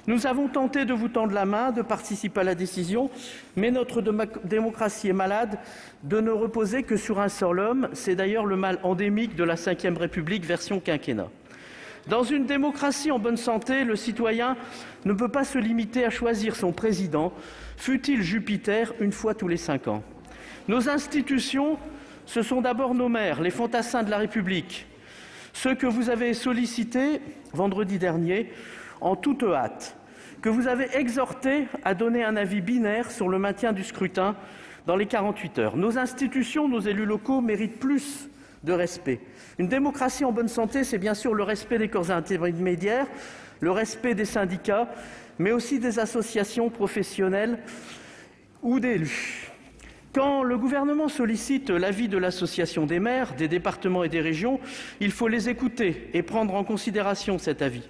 Speaker 4: Nous avons tenté de vous tendre la main, de participer à la décision, mais notre démocratie est malade de ne reposer que sur un seul homme. C'est d'ailleurs le mal endémique de la Ve République version quinquennat. Dans une démocratie en bonne santé, le citoyen ne peut pas se limiter à choisir son président, fût-il Jupiter, une fois tous les 5 ans. Nos institutions, ce sont d'abord nos maires, les fantassins de la République, ceux que vous avez sollicités vendredi dernier en toute hâte, que vous avez exhortés à donner un avis binaire sur le maintien du scrutin dans les 48 heures. Nos institutions, nos élus locaux méritent plus de respect. Une démocratie en bonne santé, c'est bien sûr le respect des corps intermédiaires, le respect des syndicats, mais aussi des associations professionnelles ou d'élus. Quand le gouvernement sollicite l'avis de l'Association des maires, des départements et des régions, il faut les écouter et prendre en considération cet avis.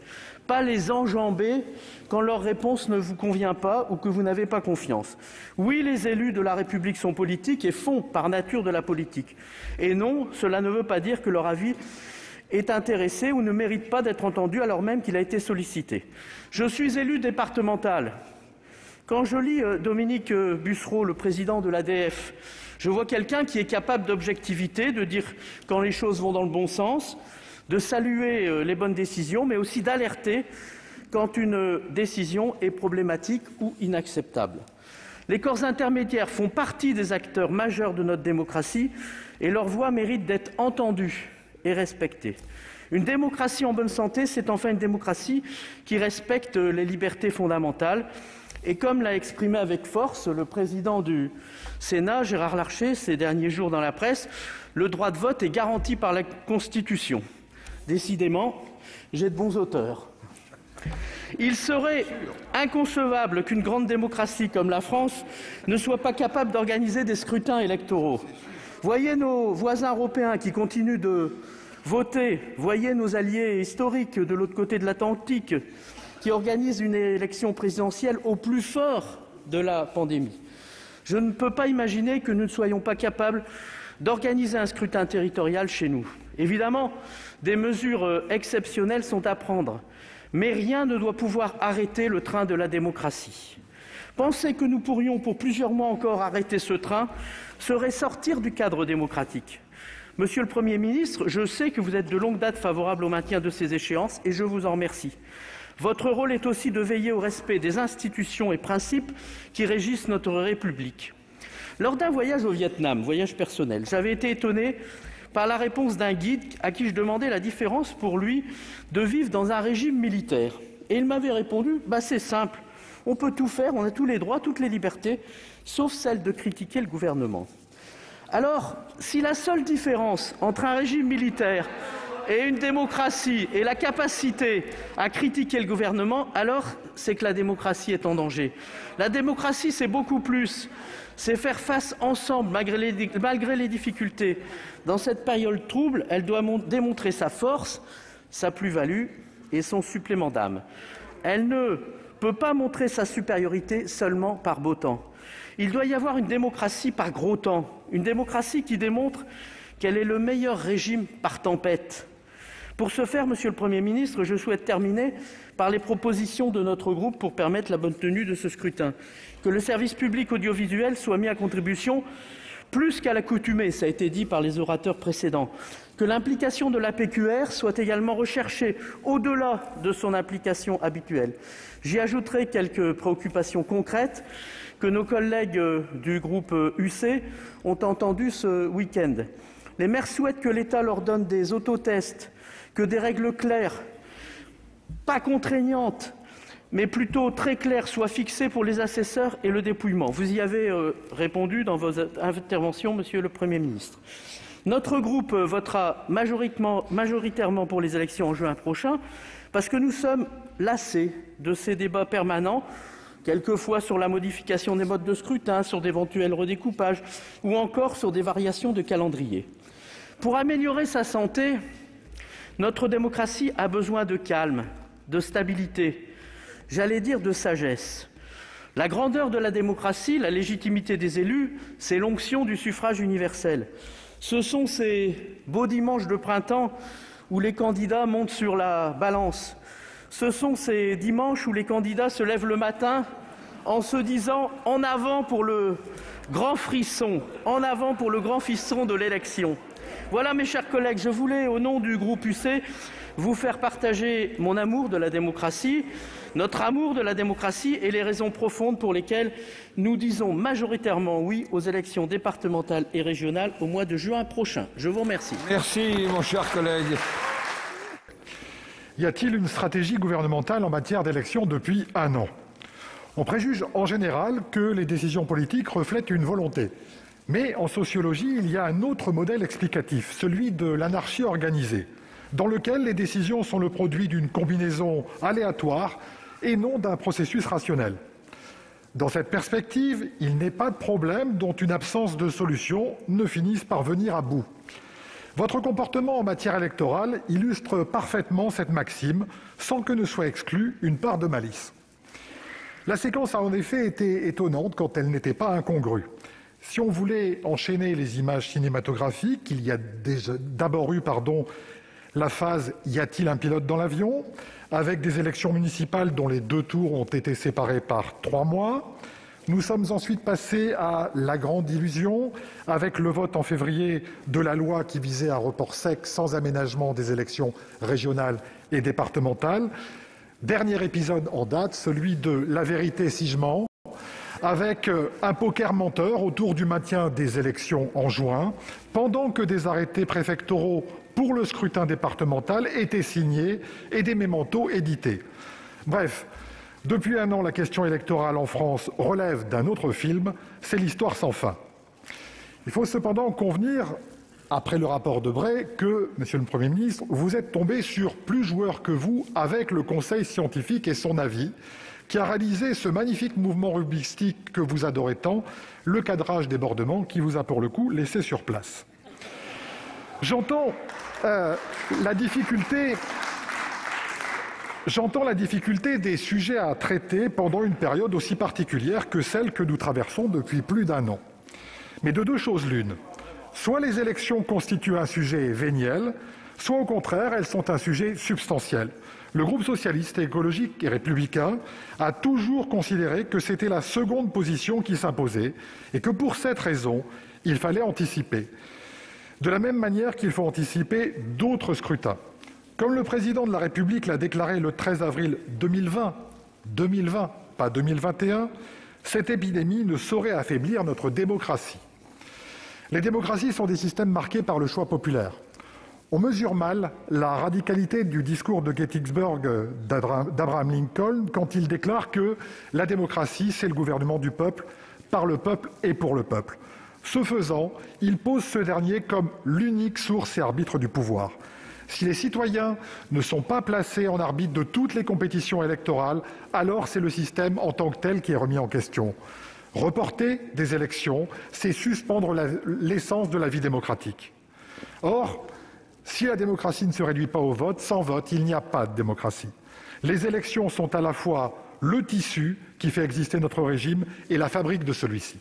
Speaker 4: Pas les enjamber quand leur réponse ne vous convient pas ou que vous n'avez pas confiance. Oui, les élus de la République sont politiques et font par nature de la politique. Et non, cela ne veut pas dire que leur avis est intéressé ou ne mérite pas d'être entendu alors même qu'il a été sollicité. Je suis élu départemental. Quand je lis Dominique Bussereau, le président de l'ADF, je vois quelqu'un qui est capable d'objectivité, de dire quand les choses vont dans le bon sens, de saluer les bonnes décisions, mais aussi d'alerter quand une décision est problématique ou inacceptable. Les corps intermédiaires font partie des acteurs majeurs de notre démocratie et leur voix mérite d'être entendue et respectée. Une démocratie en bonne santé, c'est enfin une démocratie qui respecte les libertés fondamentales. Et comme l'a exprimé avec force le président du Sénat, Gérard Larcher, ces derniers jours dans la presse, le droit de vote est garanti par la Constitution. Décidément, j'ai de bons auteurs. Il serait inconcevable qu'une grande démocratie comme la France ne soit pas capable d'organiser des scrutins électoraux. Voyez nos voisins européens qui continuent de voter, voyez nos alliés historiques de l'autre côté de l'Atlantique qui organisent une élection présidentielle au plus fort de la pandémie. Je ne peux pas imaginer que nous ne soyons pas capables d'organiser un scrutin territorial chez nous. Évidemment, des mesures exceptionnelles sont à prendre, mais rien ne doit pouvoir arrêter le train de la démocratie. Penser que nous pourrions pour plusieurs mois encore arrêter ce train serait sortir du cadre démocratique. Monsieur le Premier ministre, je sais que vous êtes de longue date favorable au maintien de ces échéances et je vous en remercie. Votre rôle est aussi de veiller au respect des institutions et principes qui régissent notre République. Lors d'un voyage au Vietnam, voyage personnel, j'avais été étonné par la réponse d'un guide à qui je demandais la différence pour lui de vivre dans un régime militaire. Et il m'avait répondu « c'est simple, on peut tout faire, on a tous les droits, toutes les libertés, sauf celle de critiquer le gouvernement ». Alors, si la seule différence entre un régime militaire et une démocratie est la capacité à critiquer le gouvernement, alors c'est que la démocratie est en danger. La démocratie, c'est beaucoup plus. C'est faire face ensemble, malgré les difficultés. Dans cette période trouble, elle doit démontrer sa force, sa plus-value et son supplément d'âme. Elle ne peut pas montrer sa supériorité seulement par beau temps. Il doit y avoir une démocratie par gros temps, une démocratie qui démontre qu'elle est le meilleur régime par tempête. Pour ce faire, Monsieur le Premier ministre, je souhaite terminer par les propositions de notre groupe pour permettre la bonne tenue de ce scrutin. Que le service public audiovisuel soit mis à contribution plus qu'à l'accoutumée, ça a été dit par les orateurs précédents, que l'implication de l'APQR soit également recherchée au-delà de son implication habituelle. J'y ajouterai quelques préoccupations concrètes que nos collègues du groupe UC ont entendues ce week-end. Les maires souhaitent que l'État leur donne des autotests, que des règles claires, pas contraignantes, mais plutôt très claires, soient fixées pour les assesseurs et le dépouillement. Vous y avez répondu dans vos interventions, Monsieur le Premier ministre. Notre groupe votera majoritairement pour les élections en juin prochain parce que nous sommes lassés de ces débats permanents, quelquefois sur la modification des modes de scrutin, sur d'éventuels redécoupages ou encore sur des variations de calendrier. Pour améliorer sa santé, notre démocratie a besoin de calme, de stabilité, j'allais dire de sagesse. La grandeur de la démocratie, la légitimité des élus, c'est l'onction du suffrage universel. Ce sont ces beaux dimanches de printemps où les candidats montent sur la balance. Ce sont ces dimanches où les candidats se lèvent le matin en se disant « en avant pour le grand frisson, en avant pour le grand frisson de l'élection ». Voilà, mes chers collègues, je voulais, au nom du groupe UC, vous faire partager mon amour de la démocratie, notre amour de la démocratie et les raisons profondes pour lesquelles nous disons majoritairement oui aux élections départementales et régionales au mois de juin prochain. Je vous remercie.
Speaker 5: Merci, mon cher collègue.
Speaker 6: Y a-t-il une stratégie gouvernementale en matière d'élections depuis un an ? On préjuge en général que les décisions politiques reflètent une volonté. Mais en sociologie, il y a un autre modèle explicatif, celui de l'anarchie organisée, dans lequel les décisions sont le produit d'une combinaison aléatoire et non d'un processus rationnel. Dans cette perspective, il n'est pas de problème dont une absence de solution ne finisse par venir à bout. Votre comportement en matière électorale illustre parfaitement cette maxime, sans que ne soit exclue une part de malice. La séquence a en effet été étonnante quand elle n'était pas incongrue. Si on voulait enchaîner les images cinématographiques, il y a d'abord eu la phase « Y a-t-il un pilote dans l'avion ?», avec des élections municipales dont les 2 tours ont été séparés par 3 mois. Nous sommes ensuite passés à la grande illusion, avec le vote en février de la loi qui visait un report sec sans aménagement des élections régionales et départementales. Dernier épisode en date, celui de la vérité si je mens, avec un poker menteur autour du maintien des élections en juin, pendant que des arrêtés préfectoraux pour le scrutin départemental étaient signés et des mémentos édités. Bref, depuis un an, la question électorale en France relève d'un autre film, c'est l'histoire sans fin. Il faut cependant convenir, après le rapport Debré, que, Monsieur le Premier ministre, vous êtes tombé sur plus joueur que vous avec le Conseil scientifique et son avis, qui a réalisé ce magnifique mouvement rubistique que vous adorez tant, le cadrage débordement qui vous a pour le coup laissé sur place. J'entends la difficulté des sujets à traiter pendant une période aussi particulière que celle que nous traversons depuis plus d'un an. Mais de 2 choses l'une. Soit les élections constituent un sujet véniel, soit au contraire, elles sont un sujet substantiel. Le groupe socialiste, écologique et républicain a toujours considéré que c'était la seconde position qui s'imposait et que pour cette raison, il fallait anticiper. De la même manière qu'il faut anticiper d'autres scrutins. Comme le président de la République l'a déclaré le 13 avril 2020, pas 2021, cette épidémie ne saurait affaiblir notre démocratie. Les démocraties sont des systèmes marqués par le choix populaire. On mesure mal la radicalité du discours de Gettysburg d'Abraham Lincoln quand il déclare que la démocratie, c'est le gouvernement du peuple, par le peuple et pour le peuple. Ce faisant, il pose ce dernier comme l'unique source et arbitre du pouvoir. Si les citoyens ne sont pas placés en arbitre de toutes les compétitions électorales, alors c'est le système en tant que tel qui est remis en question. Reporter des élections, c'est suspendre l'essence de la vie démocratique. Or, si la démocratie ne se réduit pas au vote, sans vote, il n'y a pas de démocratie. Les élections sont à la fois le tissu qui fait exister notre régime et la fabrique de celui-ci.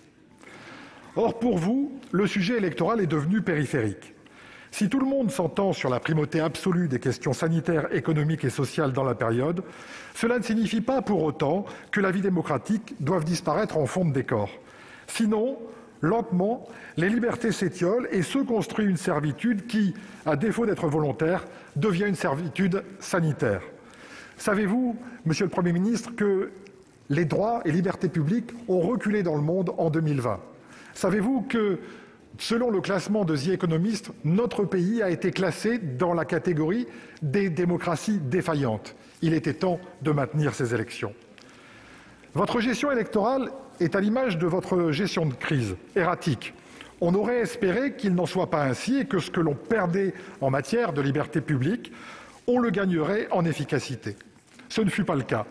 Speaker 6: Or, pour vous, le sujet électoral est devenu périphérique. Si tout le monde s'entend sur la primauté absolue des questions sanitaires, économiques et sociales dans la période, cela ne signifie pas pour autant que la vie démocratique doive disparaître en fond de décor. Sinon, Lentement, les libertés s'étiolent et se construit une servitude qui, à défaut d'être volontaire, devient une servitude sanitaire. Savez-vous, Monsieur le Premier ministre, que les droits et libertés publiques ont reculé dans le monde en 2020 ? Savez-vous que, selon le classement de The Economist, notre pays a été classé dans la catégorie des démocraties défaillantes ? Il était temps de maintenir ces élections. Votre gestion électorale est à l'image de votre gestion de crise, erratique. On aurait espéré qu'il n'en soit pas ainsi et que ce que l'on perdait en matière de liberté publique, on le gagnerait en efficacité. Ce ne fut pas le cas.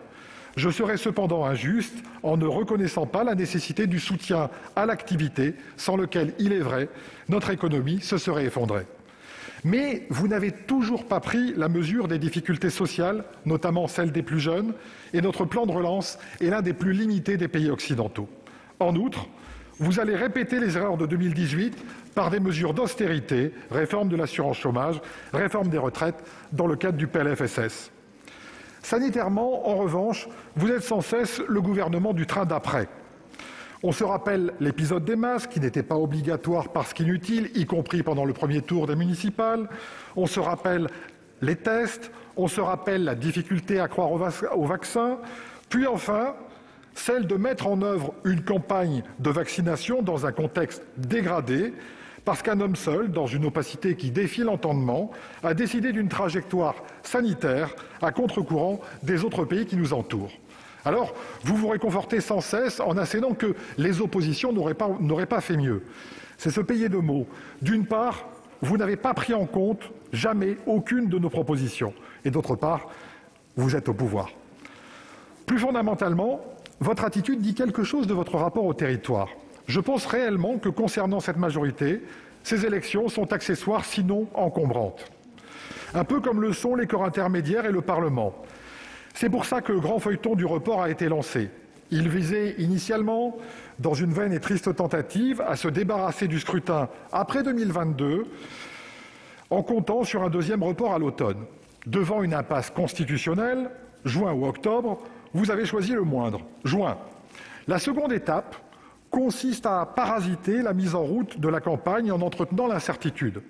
Speaker 6: Je serais cependant injuste en ne reconnaissant pas la nécessité du soutien à l'activité, sans lequel, il est vrai, notre économie se serait effondrée. Mais vous n'avez toujours pas pris la mesure des difficultés sociales, notamment celles des plus jeunes, et notre plan de relance est l'un des plus limités des pays occidentaux. En outre, vous allez répéter les erreurs de 2018 par des mesures d'austérité, réforme de l'assurance chômage, réforme des retraites, dans le cadre du PLFSS. Sanitairement, en revanche, vous êtes sans cesse le gouvernement du train d'après. On se rappelle l'épisode des masques, qui n'était pas obligatoire parce qu'inutile, y compris pendant le premier tour des municipales. On se rappelle les tests, on se rappelle la difficulté à croire au vaccin, puis enfin, celle de mettre en œuvre une campagne de vaccination dans un contexte dégradé, parce qu'un homme seul, dans une opacité qui défie l'entendement, a décidé d'une trajectoire sanitaire à contre-courant des autres pays qui nous entourent. Alors, vous vous réconfortez sans cesse en assénant que les oppositions n'auraient pas fait mieux. C'est se payer de mots. D'une part, vous n'avez pas pris en compte jamais aucune de nos propositions. Et d'autre part, vous êtes au pouvoir. Plus fondamentalement, votre attitude dit quelque chose de votre rapport au territoire. Je pense réellement que concernant cette majorité, ces élections sont accessoires, sinon encombrantes. Un peu comme le sont les corps intermédiaires et le Parlement. C'est pour ça que le grand feuilleton du report a été lancé. Il visait initialement, dans une vaine et triste tentative, à se débarrasser du scrutin après 2022, en comptant sur un deuxième report à l'automne. Devant une impasse constitutionnelle, juin ou octobre, vous avez choisi le moindre, juin. La seconde étape consiste à parasiter la mise en route de la campagne en entretenant l'incertitude.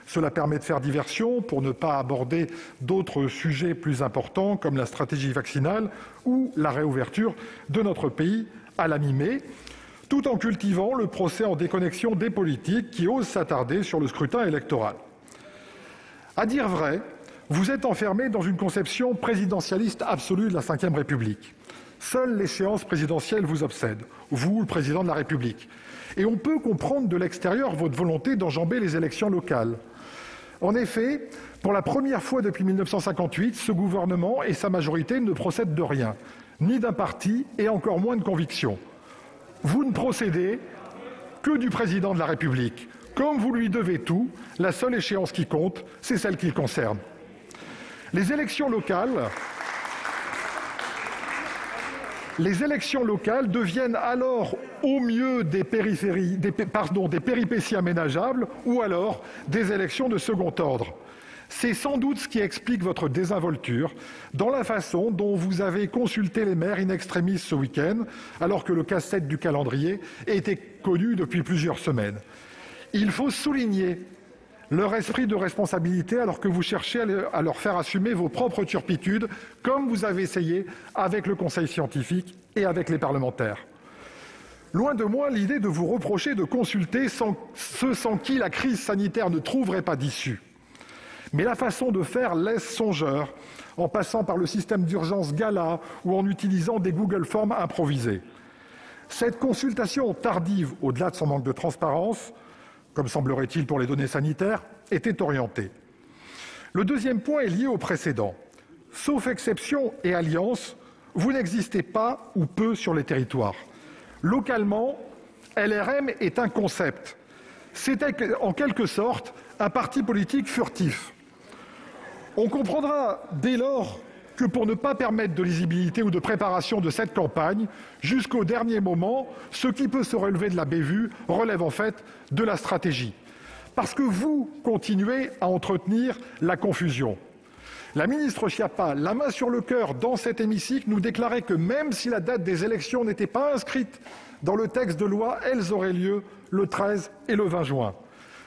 Speaker 6: Cela permet de faire diversion pour ne pas aborder d'autres sujets plus importants comme la stratégie vaccinale ou la réouverture de notre pays à la mi-mai, tout en cultivant le procès en déconnexion des politiques qui osent s'attarder sur le scrutin électoral. À dire vrai, vous êtes enfermé dans une conception présidentialiste absolue de la Ve République. Seule l'échéance présidentielle vous obsède, vous, le président de la République. Et on peut comprendre de l'extérieur votre volonté d'enjamber les élections locales. En effet, pour la première fois depuis 1958, ce gouvernement et sa majorité ne procèdent de rien, ni d'un parti et encore moins de conviction. Vous ne procédez que du président de la République. Comme vous lui devez tout, la seule échéance qui compte, c'est celle qui le concerne. Les élections locales deviennent alors au mieux des péripéties aménageables ou alors des élections de second ordre. C'est sans doute ce qui explique votre désinvolture dans la façon dont vous avez consulté les maires in extremis ce week-end, alors que le casse-tête du calendrier était connu depuis plusieurs semaines. Il faut souligner leur esprit de responsabilité alors que vous cherchez à leur faire assumer vos propres turpitudes, comme vous avez essayé avec le Conseil scientifique et avec les parlementaires. Loin de moi l'idée de vous reprocher de consulter ceux sans qui la crise sanitaire ne trouverait pas d'issue. Mais la façon de faire laisse songeur, en passant par le système d'urgence Gala ou en utilisant des Google Forms improvisés. Cette consultation tardive, au-delà de son manque de transparence, comme semblerait-il pour les données sanitaires, était orientée. Le deuxième point est lié au précédent. Sauf exception et alliance, vous n'existez pas ou peu sur les territoires. Localement, LRM est un concept. C'est en quelque sorte un parti politique furtif. On comprendra dès lors que pour ne pas permettre de lisibilité ou de préparation de cette campagne, jusqu'au dernier moment, ce qui peut se relever de la bévue relève en fait de la stratégie. Parce que vous continuez à entretenir la confusion. La ministre Schiappa, la main sur le cœur dans cet hémicycle, nous déclarait que même si la date des élections n'était pas inscrite dans le texte de loi, elles auraient lieu le 13 et le 20 juin.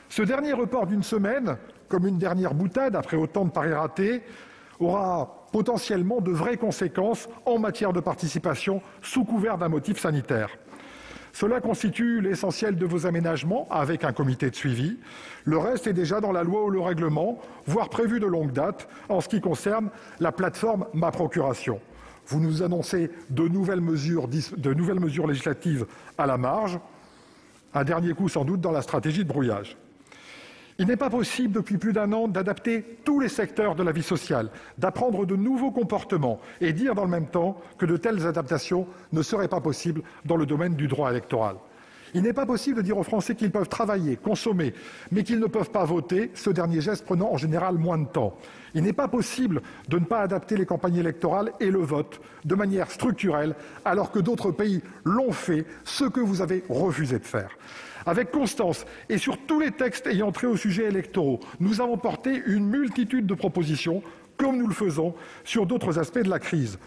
Speaker 6: Ce dernier report d'une semaine, comme une dernière boutade après autant de paris ratés, aura potentiellement de vraies conséquences en matière de participation sous couvert d'un motif sanitaire. Cela constitue l'essentiel de vos aménagements avec un comité de suivi. Le reste est déjà dans la loi ou le règlement, voire prévu de longue date en ce qui concerne la plateforme Ma Procuration. Vous nous annoncez de nouvelles mesures législatives à la marge. Un dernier coup sans doute dans la stratégie de brouillage. Il n'est pas possible depuis plus d'un an d'adapter tous les secteurs de la vie sociale, d'apprendre de nouveaux comportements et dire dans le même temps que de telles adaptations ne seraient pas possibles dans le domaine du droit électoral. Il n'est pas possible de dire aux Français qu'ils peuvent travailler, consommer, mais qu'ils ne peuvent pas voter, ce dernier geste prenant en général moins de temps. Il n'est pas possible de ne pas adapter les campagnes électorales et le vote de manière structurelle, alors que d'autres pays l'ont fait, ce que vous avez refusé de faire. Avec constance et sur tous les textes ayant trait aux sujets électoraux, nous avons porté une multitude de propositions, comme nous le faisons sur d'autres aspects de la crise.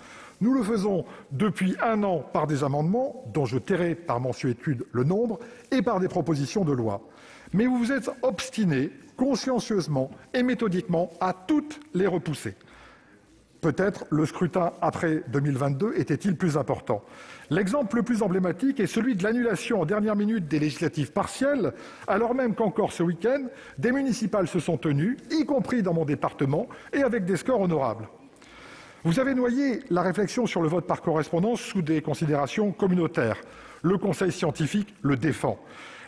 Speaker 6: Nous le faisons depuis un an par des amendements, dont je tairai par mansuétude le nombre, et par des propositions de loi. Mais vous vous êtes obstinés, consciencieusement et méthodiquement, à toutes les repousser. Peut-être le scrutin après 2022 était-il plus important. L'exemple le plus emblématique est celui de l'annulation en dernière minute des législatives partielles, alors même qu'encore ce week-end, des municipales se sont tenues, y compris dans mon département, et avec des scores honorables. Vous avez noyé la réflexion sur le vote par correspondance sous des considérations communautaires. Le Conseil scientifique le défend.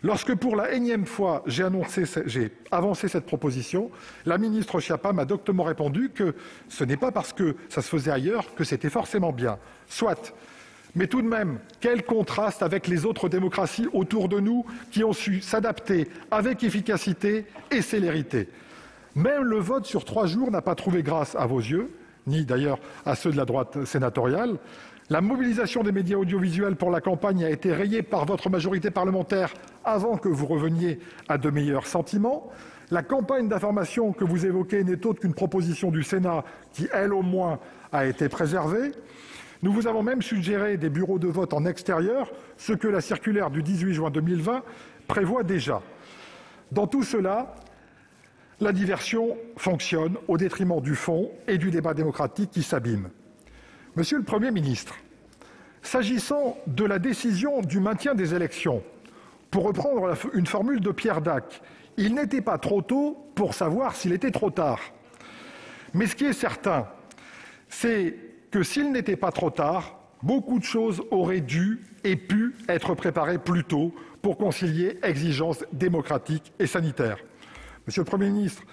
Speaker 6: Lorsque pour la énième fois j'ai avancé cette proposition, la ministre Schiappa m'a doctement répondu que ce n'est pas parce que ça se faisait ailleurs que c'était forcément bien. Soit. Mais tout de même, quel contraste avec les autres démocraties autour de nous qui ont su s'adapter avec efficacité et célérité. Même le vote sur 3 jours n'a pas trouvé grâce à vos yeux, ni d'ailleurs à ceux de la droite sénatoriale. La mobilisation des médias audiovisuels pour la campagne a été rayée par votre majorité parlementaire avant que vous reveniez à de meilleurs sentiments. La campagne d'information que vous évoquez n'est autre qu'une proposition du Sénat qui, elle au moins, a été préservée. Nous vous avons même suggéré des bureaux de vote en extérieur, ce que la circulaire du 18 juin 2020 prévoit déjà. Dans tout cela, la diversion fonctionne au détriment du fond et du débat démocratique qui s'abîme. Monsieur le Premier ministre, s'agissant de la décision du maintien des élections, pour reprendre une formule de Pierre Dac, il n'était pas trop tôt pour savoir s'il était trop tard. Mais ce qui est certain, c'est que s'il n'était pas trop tard, beaucoup de choses auraient dû et pu être préparées plus tôt pour concilier exigences démocratiques et sanitaires. Monsieur le Premier ministre,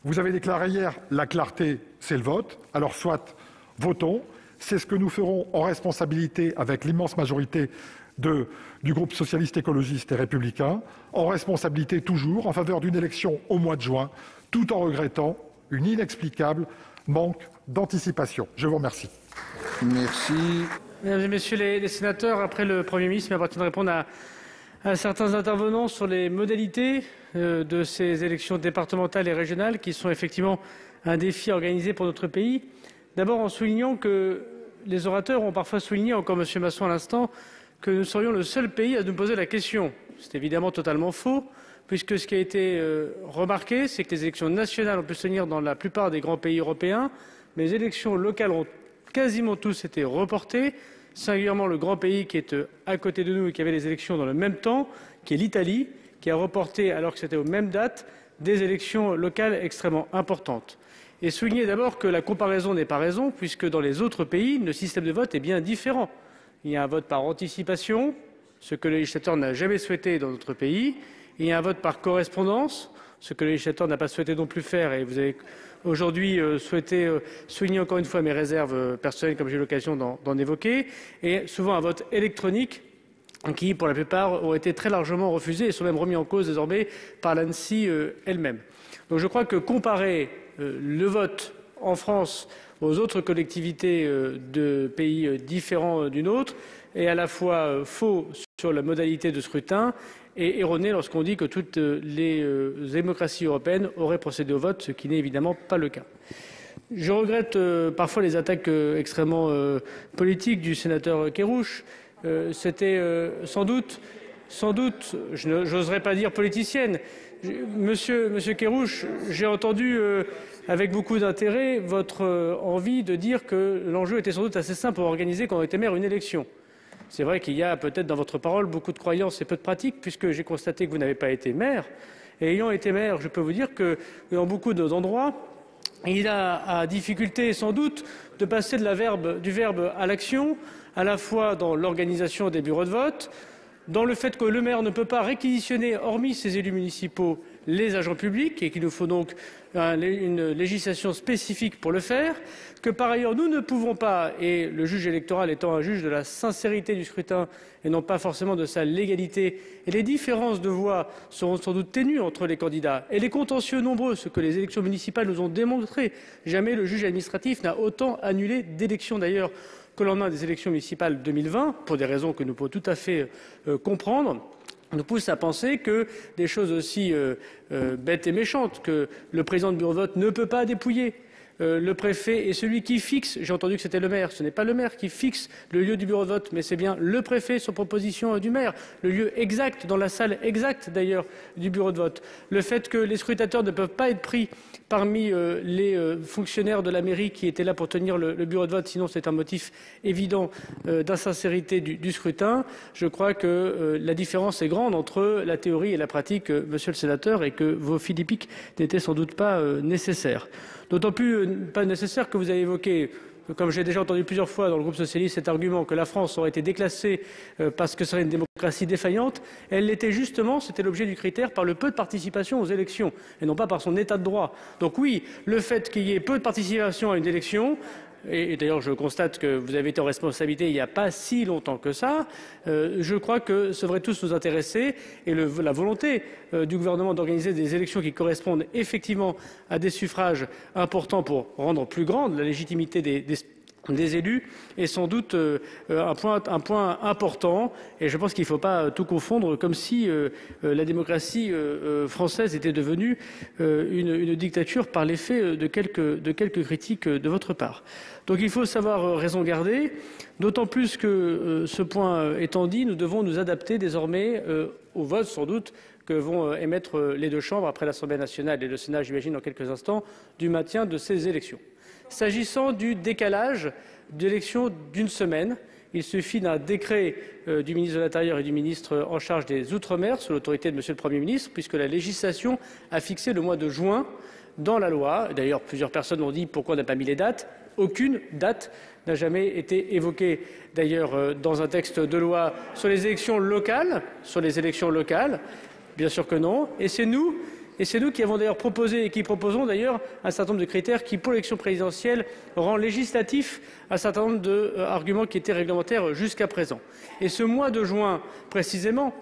Speaker 6: vous avez déclaré hier « la clarté, c'est le vote ». Alors soit, votons. C'est ce que nous ferons en responsabilité avec l'immense majorité du groupe socialiste, écologiste et républicain, en responsabilité toujours en faveur d'une élection au mois de juin, tout en regrettant une inexplicable manque d'anticipation. Je vous remercie.
Speaker 7: Merci.
Speaker 8: Mesdames et messieurs les sénateurs, après le Premier ministre, il m'appartient de répondre à certains intervenants sur les modalités de ces élections départementales et régionales qui sont effectivement un défi organisé pour notre pays. D'abord en soulignant que les orateurs ont parfois souligné, encore M. Masson à l'instant, que nous serions le seul pays à nous poser la question. C'est évidemment totalement faux, puisque ce qui a été remarqué, c'est que les élections nationales ont pu se tenir dans la plupart des grands pays européens, mais les élections locales ont quasiment tous été reportées, singulièrement le grand pays qui est à côté de nous et qui avait les élections dans le même temps, qui est l'Italie, qui a reporté, alors que c'était aux mêmes dates, des élections locales extrêmement importantes. Et souligner d'abord que la comparaison n'est pas raison, puisque dans les autres pays, le système de vote est bien différent. Il y a un vote par anticipation, ce que le législateur n'a jamais souhaité dans notre pays. Il y a un vote par correspondance, ce que le législateur n'a pas souhaité non plus faire. Et vous avez aujourd'hui souhaité souligner encore une fois mes réserves personnelles, comme j'ai eu l'occasion d'en évoquer. Et souvent un vote électronique, qui, pour la plupart, ont été très largement refusés et sont même remis en cause désormais par l'ANSSI elle-même. Donc je crois que comparer le vote en France aux autres collectivités de pays différents du nôtre est à la fois faux sur la modalité de scrutin et erroné lorsqu'on dit que toutes les démocraties européennes auraient procédé au vote, ce qui n'est évidemment pas le cas. Je regrette parfois les attaques extrêmement politiques du sénateur Kerrouche. C'était sans doute, je n'oserais pas dire politicienne. Monsieur Kerrouche, j'ai entendu avec beaucoup d'intérêt votre envie de dire que l'enjeu était sans doute assez simple pour organiser, quand on était maire, une élection. C'est vrai qu'il y a peut-être dans votre parole beaucoup de croyances et peu de pratiques, puisque j'ai constaté que vous n'avez pas été maire. Et ayant été maire, je peux vous dire que dans beaucoup d'endroits, il a difficulté sans doute de passer du verbe à l'action, à la fois dans l'organisation des bureaux de vote, dans le fait que le maire ne peut pas réquisitionner, hormis ses élus municipaux, les agents publics et qu'il nous faut donc une législation spécifique pour le faire, que par ailleurs nous ne pouvons pas, et le juge électoral étant un juge de la sincérité du scrutin et non pas forcément de sa légalité, et les différences de voix seront sans doute ténues entre les candidats et les contentieux nombreux, ce que les élections municipales nous ont démontré. Jamais le juge administratif n'a autant annulé d'élections d'ailleurs qu'au lendemain des élections municipales 2020, pour des raisons que nous pouvons tout à fait comprendre, nous pousse à penser que des choses aussi bêtes et méchantes que le président de bureau de vote ne peut pas dépouiller. Le préfet est celui qui fixe, j'ai entendu que c'était le maire, ce n'est pas le maire qui fixe le lieu du bureau de vote, mais c'est bien le préfet sur proposition du maire, le lieu exact, dans la salle exacte d'ailleurs du bureau de vote. Le fait que les scrutateurs ne peuvent pas être pris parmi les fonctionnaires de la mairie qui étaient là pour tenir le bureau de vote, sinon c'est un motif évident d'insincérité du scrutin. Je crois que la différence est grande entre la théorie et la pratique, monsieur le sénateur, et que vos philippiques n'étaient sans doute pas nécessaires. D'autant plus pas nécessaire que vous avez évoqué, comme j'ai déjà entendu plusieurs fois dans le groupe socialiste, cet argument que la France aurait été déclassée parce que ce serait une démocratie défaillante. Elle l'était justement, c'était l'objet du critère, par le peu de participation aux élections et non pas par son état de droit. Donc oui, le fait qu'il y ait peu de participation à une élection, et d'ailleurs je constate que vous avez été en responsabilité il n'y a pas si longtemps que ça, je crois que ça devrait tous nous intéresser et la volonté du gouvernement d'organiser des élections qui correspondent effectivement à des suffrages importants pour rendre plus grande la légitimité des élus est sans doute un point important, et je pense qu'il ne faut pas tout confondre comme si la démocratie française était devenue une dictature par l'effet de quelques critiques de votre part. Donc il faut savoir raison garder, d'autant plus que ce point étant dit, nous devons nous adapter désormais au vote sans doute que vont émettre les deux chambres après l'Assemblée nationale et le Sénat, j'imagine, dans quelques instants, du maintien de ces élections. S'agissant du décalage d'élections d'une semaine, il suffit d'un décret du ministre de l'Intérieur et du ministre en charge des Outre-mer, sous l'autorité de Monsieur le Premier ministre, puisque la législation a fixé le mois de juin dans la loi. D'ailleurs, plusieurs personnes ont dit pourquoi on n'a pas mis les dates. Aucune date n'a jamais été évoquée, d'ailleurs, dans un texte de loi sur les élections locales. Bien sûr que non. Et c'est nous qui avons d'ailleurs proposé et qui proposons d'ailleurs un certain nombre de critères qui, pour l'élection présidentielle, rend législatif un certain nombre d'arguments qui étaient réglementaires jusqu'à présent. Et ce mois de juin, précisément,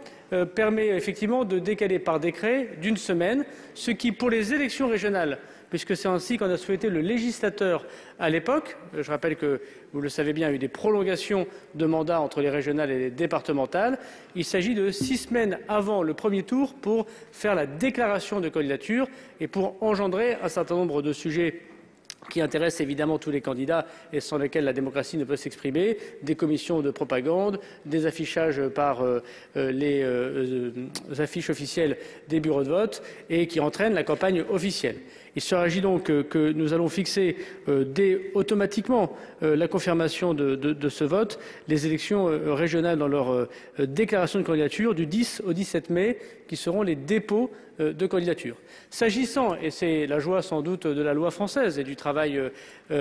Speaker 8: permet effectivement de décaler par décret d'une semaine, ce qui, pour les élections régionales, puisque c'est ainsi qu'en a souhaité le législateur à l'époque. Je rappelle que, vous le savez bien, il y a eu des prolongations de mandats entre les régionales et les départementales. Il s'agit de 6 semaines avant le premier tour pour faire la déclaration de candidature et pour engendrer un certain nombre de sujets qui intéressent évidemment tous les candidats et sans lesquels la démocratie ne peut s'exprimer, des commissions de propagande, des affichages par les affiches officielles des bureaux de vote et qui entraînent la campagne officielle. Il s'agit donc que nous allons fixer automatiquement la confirmation de ce vote, les élections régionales dans leur déclaration de candidature du 10 au 17 mai, qui seront les dépôts de candidature. S'agissant, et c'est la joie sans doute de la loi française et du travail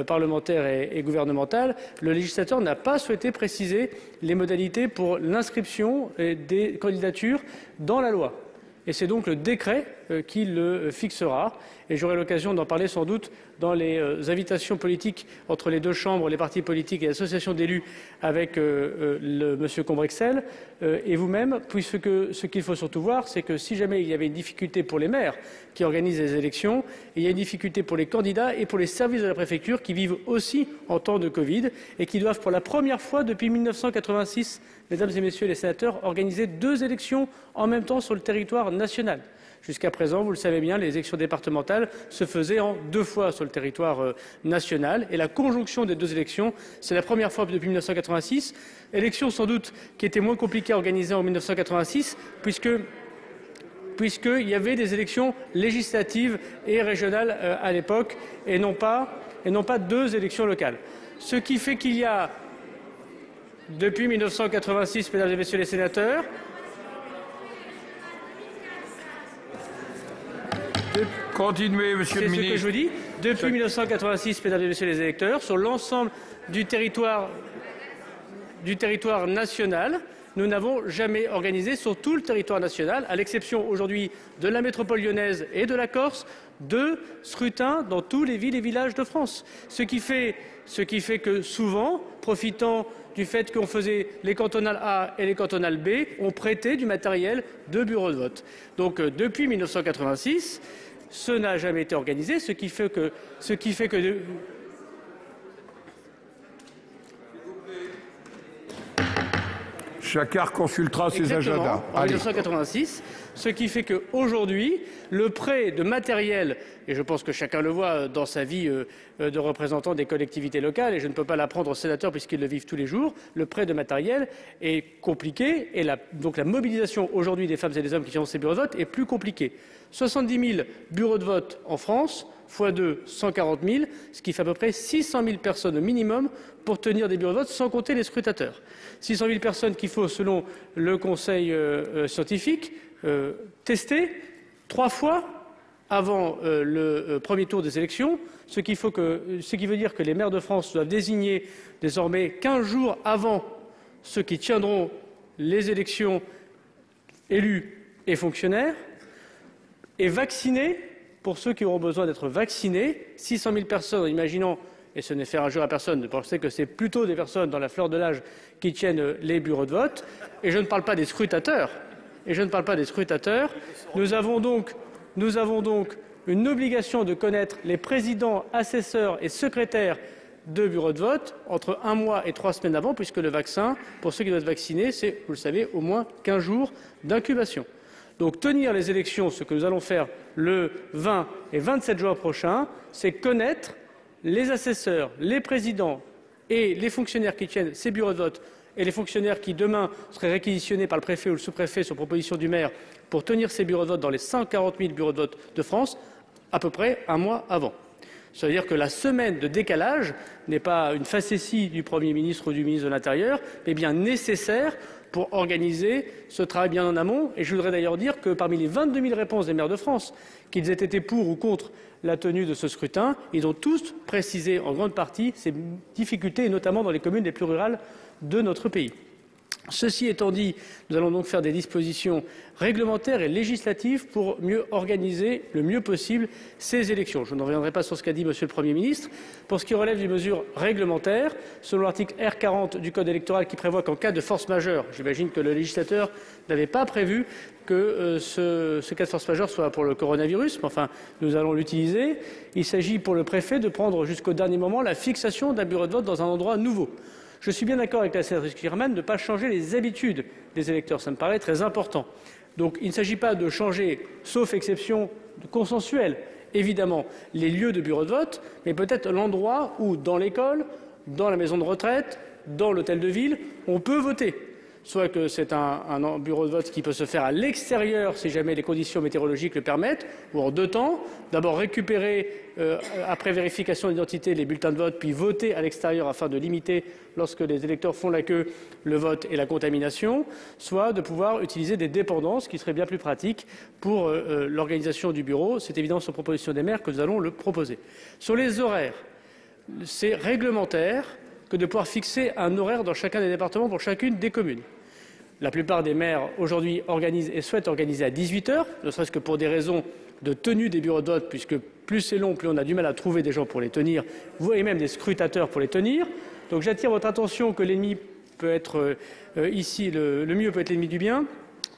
Speaker 8: parlementaire et gouvernemental, le législateur n'a pas souhaité préciser les modalités pour l'inscription des candidatures dans la loi. Et c'est donc le décret qui le fixera. Et j'aurai l'occasion d'en parler sans doute dans les invitations politiques entre les deux chambres, les partis politiques et l'association d'élus avec M. Combrexel et vous-même, puisque ce qu'il faut surtout voir, c'est que si jamais il y avait une difficulté pour les maires qui organisent les élections, il y a une difficulté pour les candidats et pour les services de la préfecture qui vivent aussi en temps de Covid et qui doivent pour la première fois depuis 1986, mesdames et messieurs les sénateurs, organiser 2 élections en même temps sur le territoire national. Jusqu'à présent, vous le savez bien, les élections départementales se faisaient en 2 fois sur le territoire national. Et la conjonction des 2 élections, c'est la première fois depuis 1986. Élection sans doute qui était moins compliquée à organiser en 1986, puisqu'il y avait des élections législatives et régionales à l'époque, et non pas 2 élections locales. Ce qui fait qu'il y a, depuis 1986, mesdames et messieurs les sénateurs,
Speaker 5: Continuez, monsieur le ministre.
Speaker 8: C'est ce que je vous dis. Depuis 1986, mesdames et messieurs les électeurs, sur l'ensemble du territoire national, nous n'avons jamais organisé sur tout le territoire national, à l'exception aujourd'hui de la métropole lyonnaise et de la Corse, 2 scrutins dans tous les villes et villages de France. Ce qui fait que souvent, profitant du fait qu'on faisait les cantonales A et les cantonales B, on prêtait du matériel de bureau de vote. Donc depuis 1986, ce n'a jamais été organisé, ce qui fait que
Speaker 5: Chacun consultera ses
Speaker 8: exactement,
Speaker 5: agendas.
Speaker 8: En 1986, ce qui fait qu'aujourd'hui, le prêt de matériel, et je pense que chacun le voit dans sa vie de représentant des collectivités locales, et je ne peux pas l'apprendre aux sénateurs puisqu'ils le vivent tous les jours, le prêt de matériel est compliqué, et donc la mobilisation aujourd'hui des femmes et des hommes qui font ces bureaux de vote est plus compliquée. 70 000 bureaux de vote en France, x2, 140 000, ce qui fait à peu près 600 000 personnes au minimum pour tenir des bureaux de vote, sans compter les scrutateurs. 600 000 personnes qu'il faut, selon le Conseil scientifique, tester 3 fois avant le premier tour des élections, ce qui veut dire que les maires de France doivent désigner désormais 15 jours avant ceux qui tiendront les élections élus et fonctionnaires, et vacciner, pour ceux qui auront besoin d'être vaccinés, 600 000 personnes, imaginons, et ce n'est faire injure à personne de penser que c'est plutôt des personnes dans la fleur de l'âge qui tiennent les bureaux de vote, et je ne parle pas des scrutateurs. Nous avons donc une obligation de connaître les présidents, assesseurs et secrétaires de bureaux de vote entre 1 mois et 3 semaines avant, puisque le vaccin, pour ceux qui doivent être vaccinés, c'est, vous le savez, au moins 15 jours d'incubation. Donc tenir les élections, ce que nous allons faire le 20 et 27 juin prochain, c'est connaître les assesseurs, les présidents et les fonctionnaires qui tiennent ces bureaux de vote et les fonctionnaires qui demain seraient réquisitionnés par le préfet ou le sous-préfet sur proposition du maire pour tenir ces bureaux de vote dans les 140 000 bureaux de vote de France, à peu près 1 mois avant. Ça veut dire que la semaine de décalage n'est pas une facétie du Premier ministre ou du ministre de l'Intérieur, mais bien nécessaire pour organiser ce travail bien en amont. Et je voudrais d'ailleurs dire que parmi les 22 000 réponses des maires de France, qu'ils aient été pour ou contre la tenue de ce scrutin, ils ont tous précisé en grande partie ces difficultés, et notamment dans les communes les plus rurales de notre pays. Ceci étant dit, nous allons donc faire des dispositions réglementaires et législatives pour mieux organiser le mieux possible ces élections. Je ne reviendrai pas sur ce qu'a dit Monsieur le Premier ministre. Pour ce qui relève des mesures réglementaires, selon l'article R40 du Code électoral qui prévoit qu'en cas de force majeure, j'imagine que le législateur n'avait pas prévu que ce cas de force majeure soit pour le coronavirus, mais enfin, nous allons l'utiliser. Il s'agit pour le préfet de prendre jusqu'au dernier moment la fixation d'un bureau de vote dans un endroit nouveau. Je suis bien d'accord avec la sénatrice Kirman de ne pas changer les habitudes des électeurs. Ça me paraît très important. Donc il ne s'agit pas de changer, sauf exception consensuelle, évidemment, les lieux de bureau de vote, mais peut-être l'endroit où, dans l'école, dans la maison de retraite, dans l'hôtel de ville, on peut voter. Soit que c'est un bureau de vote qui peut se faire à l'extérieur si jamais les conditions météorologiques le permettent, ou en 2 temps. D'abord récupérer, après vérification d'identité, les bulletins de vote, puis voter à l'extérieur afin de limiter, lorsque les électeurs font la queue, le vote et la contamination. Soit de pouvoir utiliser des dépendances qui seraient bien plus pratiques pour l'organisation du bureau. C'est évidemment sur proposition des maires que nous allons le proposer. Sur les horaires, c'est réglementaire que de pouvoir fixer un horaire dans chacun des départements pour chacune des communes. La plupart des maires aujourd'hui organisent et souhaitent organiser à 18 h, ne serait-ce que pour des raisons de tenue des bureaux de vote, puisque plus c'est long, plus on a du mal à trouver des gens pour les tenir, et même des scrutateurs pour les tenir. Donc j'attire votre attention que l'ennemi peut être ici, le mieux peut être l'ennemi du bien,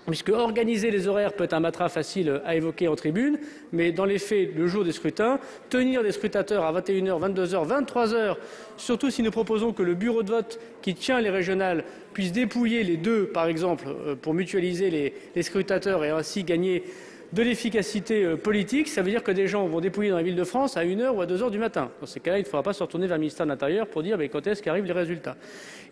Speaker 8: puisque organiser les horaires peut être un matra facile à évoquer en tribune, mais dans les faits, le jour des scrutins, tenir des scrutateurs à 21 h, 22 h, 23 h, surtout si nous proposons que le bureau de vote qui tient les régionales puisse dépouiller les 2, par exemple, pour mutualiser les scrutateurs et ainsi gagner de l'efficacité politique, ça veut dire que des gens vont dépouiller dans la ville de France à 1 h ou à 2 h du matin. Dans ces cas-là, il ne faudra pas se retourner vers le ministère de l'Intérieur pour dire quand est-ce qu'arrivent les résultats.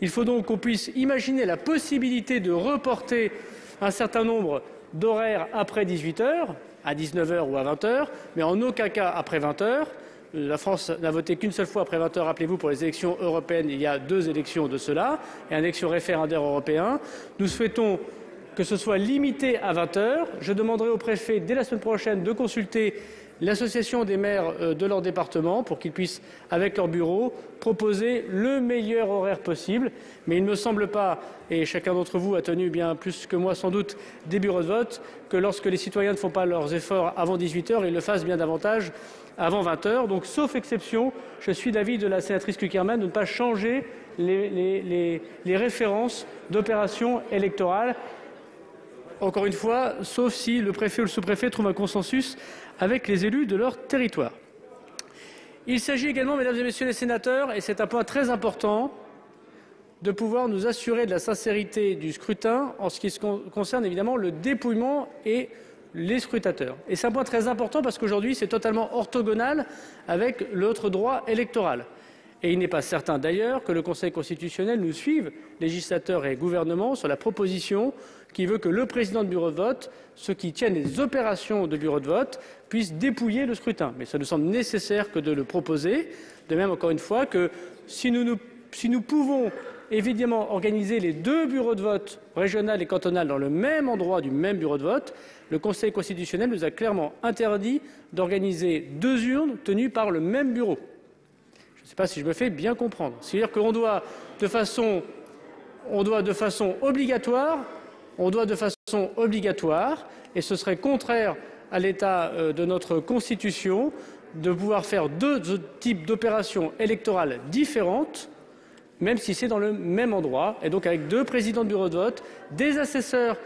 Speaker 8: Il faut donc qu'on puisse imaginer la possibilité de reporter un certain nombre d'horaires après 18 h, à 19 h ou à 20 h, mais en aucun cas après 20 h. La France n'a voté qu'une seule fois après 20 h, rappelez-vous, pour les élections européennes. Il y a 2 élections de cela, et une élection référendaire européen. Nous souhaitons que ce soit limité à 20 h. Je demanderai au préfet, dès la semaine prochaine, de consulter l'association des maires de leur département pour qu'ils puissent, avec leur bureau, proposer le meilleur horaire possible. Mais il ne me semble pas, et chacun d'entre vous a tenu bien plus que moi sans doute des bureaux de vote, que lorsque les citoyens ne font pas leurs efforts avant 18 h, ils le fassent bien davantage avant 20 h. Donc, sauf exception, je suis d'avis de la sénatrice Cukierman de ne pas changer les références d'opérations électorales. Encore une fois, sauf si le préfet ou le sous-préfet trouvent un consensus avec les élus de leur territoire. Il s'agit également, mesdames et messieurs les sénateurs, et c'est un point très important, de pouvoir nous assurer de la sincérité du scrutin en ce qui concerne évidemment le dépouillement et les scrutateurs. Et c'est un point très important parce qu'aujourd'hui, c'est totalement orthogonal avec l'autre droit électoral. Et il n'est pas certain d'ailleurs que le Conseil constitutionnel nous suive, législateurs et gouvernement, sur la proposition qui veut que le président de bureau de vote, ceux qui tiennent les opérations de bureau de vote, puissent dépouiller le scrutin. Mais ça nous semble nécessaire que de le proposer. De même, encore une fois, que si nous pouvons évidemment organiser les 2 bureaux de vote, régional et cantonal, dans le même endroit du même bureau de vote, le Conseil constitutionnel nous a clairement interdit d'organiser 2 urnes tenues par le même bureau. Je ne sais pas si je me fais bien comprendre. C'est-à-dire qu'on doit de façon obligatoire, et ce serait contraire à l'état de notre Constitution, de pouvoir faire 2 types d'opérations électorales différentes, même si c'est dans le même endroit, et donc avec 2 présidents de bureau de vote, des assesseurs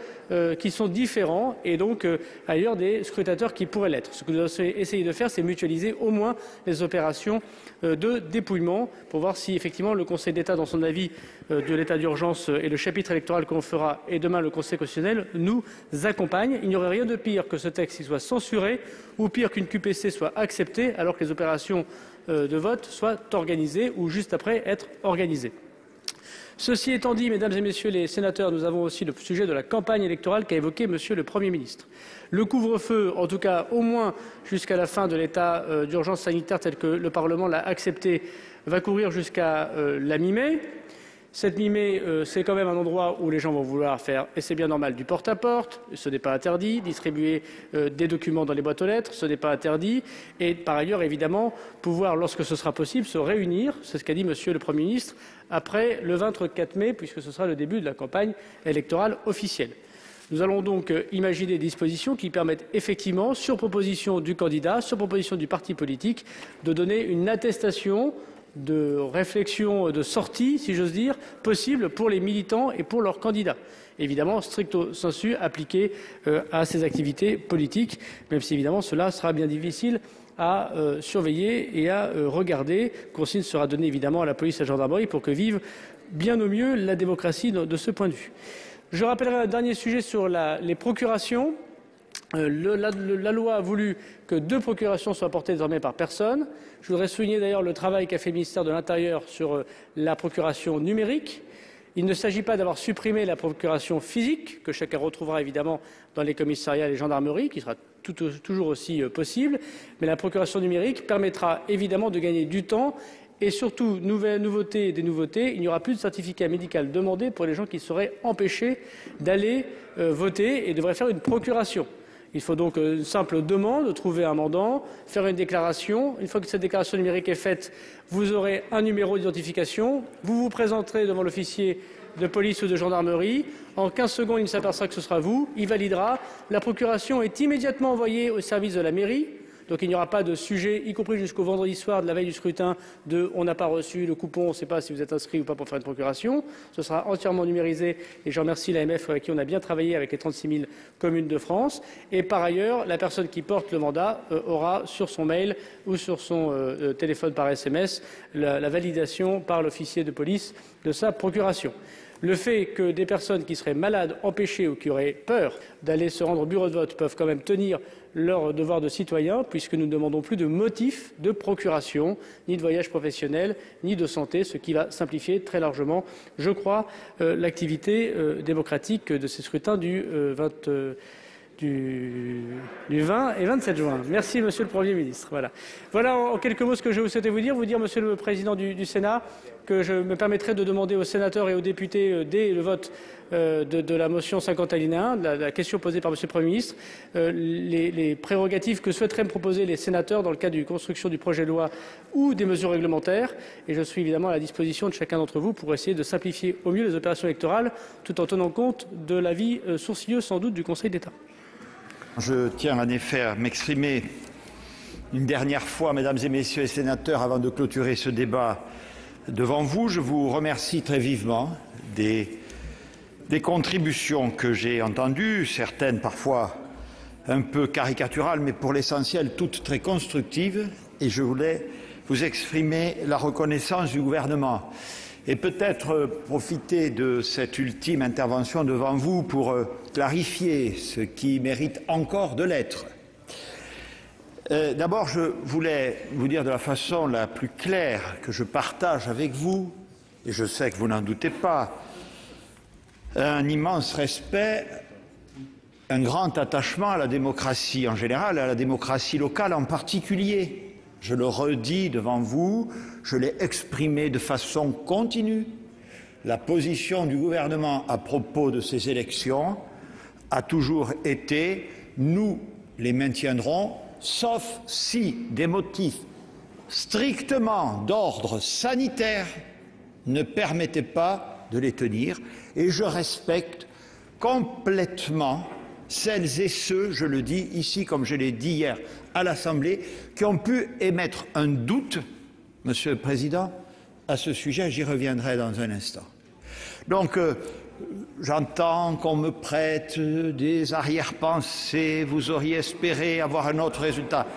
Speaker 8: qui sont différents, et donc ailleurs des scrutateurs qui pourraient l'être. Ce que nous allons essayer de faire, c'est mutualiser au moins les opérations de dépouillement, pour voir si effectivement le Conseil d'État, dans son avis de l'état d'urgence et le chapitre électoral qu'on fera, et demain le Conseil constitutionnel, nous accompagne. Il n'y aurait rien de pire que ce texte soit censuré, ou pire qu'une QPC soit acceptée, alors que les opérations de vote soient organisées ou juste après être organisées. Ceci étant dit, mesdames et messieurs les sénateurs, nous avons aussi le sujet de la campagne électorale qu'a évoqué monsieur le Premier ministre. Le couvre-feu, en tout cas au moins jusqu'à la fin de l'état d'urgence sanitaire tel que le Parlement l'a accepté, va courir jusqu'à la mi-mai. Cette mi-mai, c'est quand même un endroit où les gens vont vouloir faire, et c'est bien normal, du porte-à-porte. Ce n'est pas interdit. Distribuer des documents dans les boîtes aux lettres, ce n'est pas interdit. Et par ailleurs, évidemment, pouvoir, lorsque ce sera possible, se réunir, c'est ce qu'a dit monsieur le Premier ministre, après le 24 mai, puisque ce sera le début de la campagne électorale officielle. Nous allons donc imaginer des dispositions qui permettent effectivement, sur proposition du candidat, sur proposition du parti politique, de donner une attestation de réflexion, de sortie, si j'ose dire, possible pour les militants et pour leurs candidats. Évidemment, stricto sensu appliqué à ces activités politiques, même si évidemment cela sera bien difficile à surveiller et à regarder. Consigne sera donnée évidemment à la police et à la gendarmerie pour que vive bien au mieux la démocratie de ce point de vue. Je rappellerai un dernier sujet sur les procurations. La loi a voulu que 2 procurations soient portées désormais par personne. Je voudrais souligner d'ailleurs le travail qu'a fait le ministère de l'Intérieur sur la procuration numérique. Il ne s'agit pas d'avoir supprimé la procuration physique, que chacun retrouvera évidemment dans les commissariats et les gendarmeries, qui sera toujours aussi possible, mais la procuration numérique permettra évidemment de gagner du temps. Et surtout, des nouveautés, il n'y aura plus de certificat médical demandé pour les gens qui seraient empêchés d'aller voter et devraient faire une procuration. Il faut donc une simple demande, trouver un mandant, faire une déclaration. Une fois que cette déclaration numérique est faite, vous aurez un numéro d'identification. Vous vous présenterez devant l'officier de police ou de gendarmerie. En 15 secondes, il s'apercevra que ce sera vous. Il validera. La procuration est immédiatement envoyée au service de la mairie. Donc il n'y aura pas de sujet, y compris jusqu'au vendredi soir de la veille du scrutin, de on n'a pas reçu le coupon, on ne sait pas si vous êtes inscrit ou pas pour faire une procuration. Ce sera entièrement numérisé et je remercie l'AMF avec qui on a bien travaillé avec les 36 000 communes de France. Et par ailleurs, la personne qui porte le mandat aura sur son mail ou sur son téléphone par SMS la validation par l'officier de police de sa procuration. Le fait que des personnes qui seraient malades, empêchées ou qui auraient peur d'aller se rendre au bureau de vote peuvent quand même tenir leur devoir de citoyen, puisque nous ne demandons plus de motifs de procuration, ni de voyage professionnel, ni de santé, ce qui va simplifier très largement, je crois, l'activité démocratique de ces scrutins du 20 et 27 juin. Merci, Monsieur le Premier ministre. Voilà en quelques mots ce que je souhaitais vous dire, Monsieur le Président du Sénat, que je me permettrai de demander aux sénateurs et aux députés, dès le vote de la motion 50 alinéa 1, la question posée par Monsieur le Premier ministre, les prérogatives que souhaiteraient me proposer les sénateurs dans le cadre de la construction du projet de loi ou des mesures réglementaires. Et je suis évidemment à la disposition de chacun d'entre vous pour essayer de simplifier au mieux les opérations électorales, tout en tenant compte de l'avis sourcilleux sans doute du Conseil d'État.
Speaker 2: Je tiens en effet à m'exprimer une dernière fois, mesdames et messieurs les sénateurs, avant de clôturer ce débat devant vous. Je vous remercie très vivement des contributions que j'ai entendues, certaines parfois un peu caricaturales, mais pour l'essentiel toutes très constructives. Et je voulais vous exprimer la reconnaissance du gouvernement. Et peut-être profiter de cette ultime intervention devant vous pour clarifier ce qui mérite encore de l'être. D'abord, je voulais vous dire de la façon la plus claire que je partage avec vous, et je sais que vous n'en doutez pas, un immense respect, un grand attachement à la démocratie en général, à la démocratie locale en particulier. Je le redis devant vous, je l'ai exprimé de façon continue. La position du gouvernement à propos de ces élections a toujours été « nous les maintiendrons », sauf si des motifs strictement d'ordre sanitaire ne permettaient pas de les tenir. Et je respecte complètement celles et ceux, je le dis ici comme je l'ai dit hier à l'Assemblée, qui ont pu émettre un doute, Monsieur le Président, à ce sujet. J'y reviendrai dans un instant. Donc, j'entends qu'on me prête des arrière-pensées, vous auriez espéré avoir un autre résultat.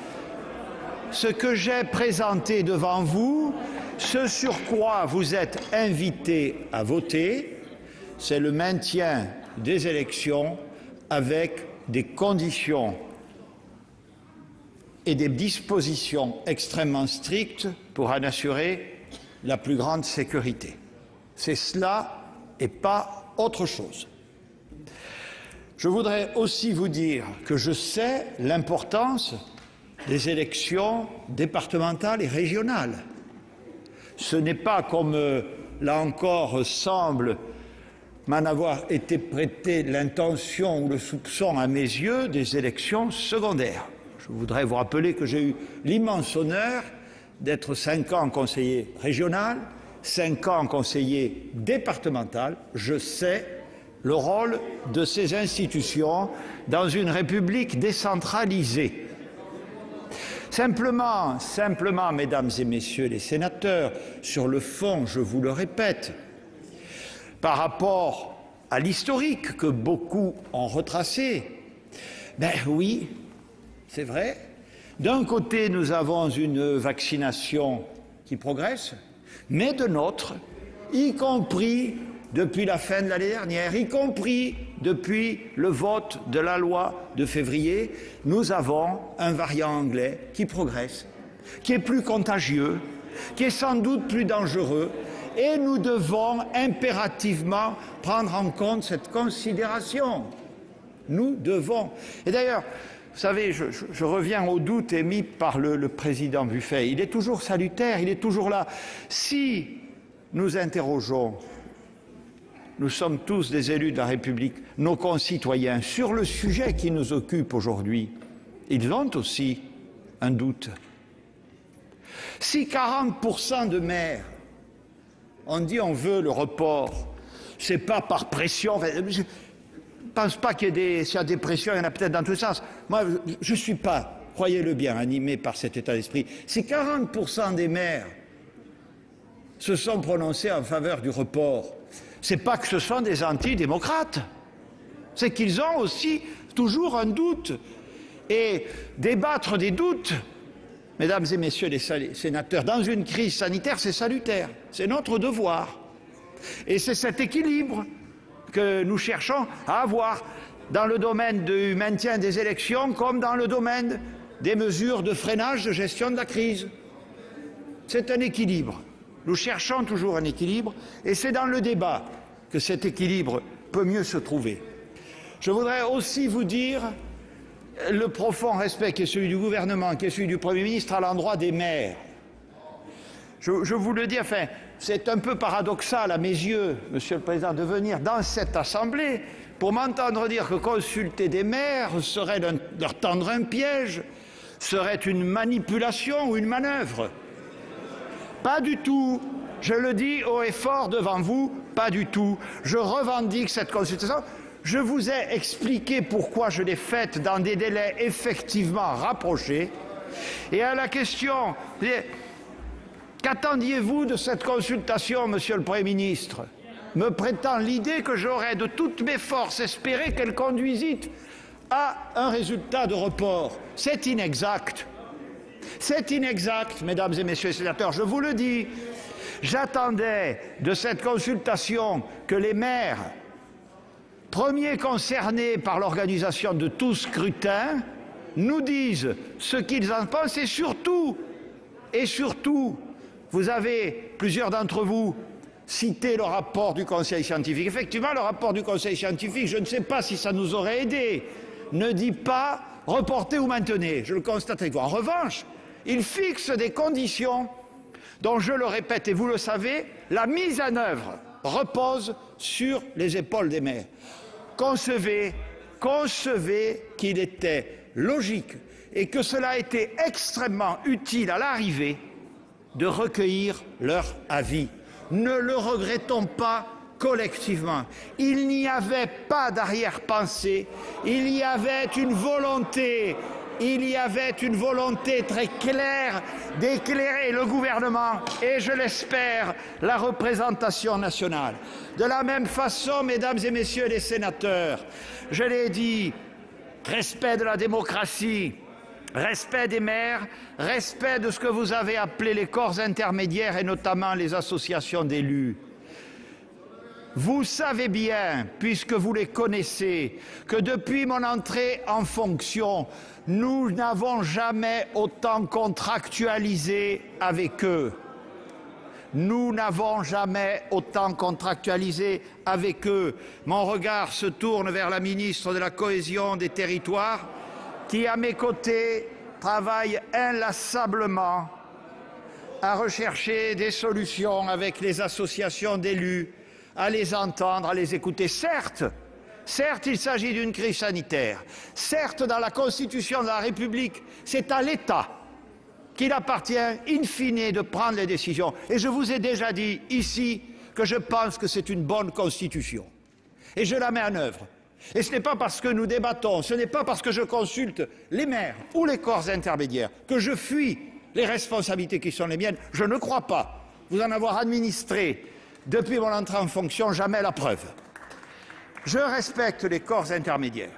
Speaker 2: Ce que j'ai présenté devant vous, ce sur quoi vous êtes invités à voter, c'est le maintien des élections avec des conditions et des dispositions extrêmement strictes pour en assurer la plus grande sécurité. C'est cela et pas autre chose. Je voudrais aussi vous dire que je sais l'importance des élections départementales et régionales. Ce n'est pas comme, là encore, semble m'en avoir été prêté l'intention ou le soupçon à mes yeux, des élections secondaires. Je voudrais vous rappeler que j'ai eu l'immense honneur d'être 5 ans conseiller régional, 5 ans conseiller départemental. Je sais le rôle de ces institutions dans une république décentralisée. Simplement, mesdames et messieurs les sénateurs, sur le fond, je vous le répète, par rapport à l'historique que beaucoup ont retracé, ben oui, c'est vrai. D'un côté, nous avons une vaccination qui progresse, mais de l'autre, y compris depuis la fin de l'année dernière, y compris depuis le vote de la loi de février, nous avons un variant anglais qui progresse, qui est plus contagieux, qui est sans doute plus dangereux, et nous devons impérativement prendre en compte cette considération. Nous devons. Et d'ailleurs, vous savez, je reviens au doute émis par le président Buffet. Il est toujours salutaire, il est toujours là. Si nous interrogeons, nous sommes tous des élus de la République, nos concitoyens, sur le sujet qui nous occupe aujourd'hui, ils ont aussi un doute. Si 40% de maires ont dit on veut le report, c'est pas par pression. Je ne pense pas qu'il y ait s'il y a des pressions, il y en a peut-être dans tous les sens. Moi, je ne suis pas, croyez-le bien, animé par cet état d'esprit. Si 40% des maires se sont prononcés en faveur du report, ce n'est pas que ce sont des antidémocrates, c'est qu'ils ont aussi toujours un doute. Et débattre des doutes, mesdames et messieurs les sénateurs, dans une crise sanitaire, c'est salutaire, c'est notre devoir. Et c'est cet équilibre que nous cherchons à avoir dans le domaine du maintien des élections comme dans le domaine des mesures de freinage de gestion de la crise. C'est un équilibre. Nous cherchons toujours un équilibre et c'est dans le débat que cet équilibre peut mieux se trouver. Je voudrais aussi vous dire le profond respect qui est celui du gouvernement, qui est celui du Premier ministre à l'endroit des maires. Je vous le dis, enfin, c'est un peu paradoxal à mes yeux, Monsieur le Président, de venir dans cette Assemblée pour m'entendre dire que consulter des maires serait leur tendre un piège, serait une manipulation ou une manœuvre. Pas du tout. Je le dis haut et fort devant vous, pas du tout. Je revendique cette consultation. Je vous ai expliqué pourquoi je l'ai faite dans des délais effectivement rapprochés. Et à la question, qu'attendiez-vous de cette consultation, Monsieur le Premier ministre? Me prétend l'idée que j'aurais de toutes mes forces espéré qu'elle conduisît à un résultat de report. C'est inexact. C'est inexact, mesdames et messieurs les sénateurs, je vous le dis. J'attendais de cette consultation que les maires, premiers concernés par l'organisation de tout scrutin, nous disent ce qu'ils en pensent et surtout, vous avez, plusieurs d'entre vous, cité le rapport du Conseil scientifique. Effectivement, le rapport du Conseil scientifique, je ne sais pas si ça nous aurait aidé, ne dit pas reporter ou maintenir. Je le constate avec vous. En revanche, il fixe des conditions dont, je le répète et vous le savez, la mise en œuvre repose sur les épaules des maires. Concevez qu'il était logique et que cela a été extrêmement utile à l'arrivée de recueillir leur avis. Ne le regrettons pas collectivement. Il n'y avait pas d'arrière-pensée, il y avait une volonté très claire d'éclairer le gouvernement et, je l'espère, la représentation nationale. De la même façon, mesdames et messieurs les sénateurs, je l'ai dit, respect de la démocratie, respect des maires, respect de ce que vous avez appelé les corps intermédiaires et notamment les associations d'élus. Vous savez bien, puisque vous les connaissez, que depuis mon entrée en fonction, nous n'avons jamais autant contractualisé avec eux. Nous n'avons jamais autant contractualisé avec eux. Mon regard se tourne vers la ministre de la Cohésion des Territoires, qui, à mes côtés, travaille inlassablement à rechercher des solutions avec les associations d'élus, à les entendre, à les écouter. Certes, il s'agit d'une crise sanitaire. Certes, dans la Constitution de la République, c'est à l'État qu'il appartient, in fine, de prendre les décisions. Et je vous ai déjà dit ici que je pense que c'est une bonne Constitution. Et je la mets en œuvre. Et ce n'est pas parce que nous débattons, ce n'est pas parce que je consulte les maires ou les corps intermédiaires que je fuis les responsabilités qui sont les miennes. Je ne crois pas vous en avoir administré depuis mon entrée en fonction, jamais la preuve. Je respecte les corps intermédiaires.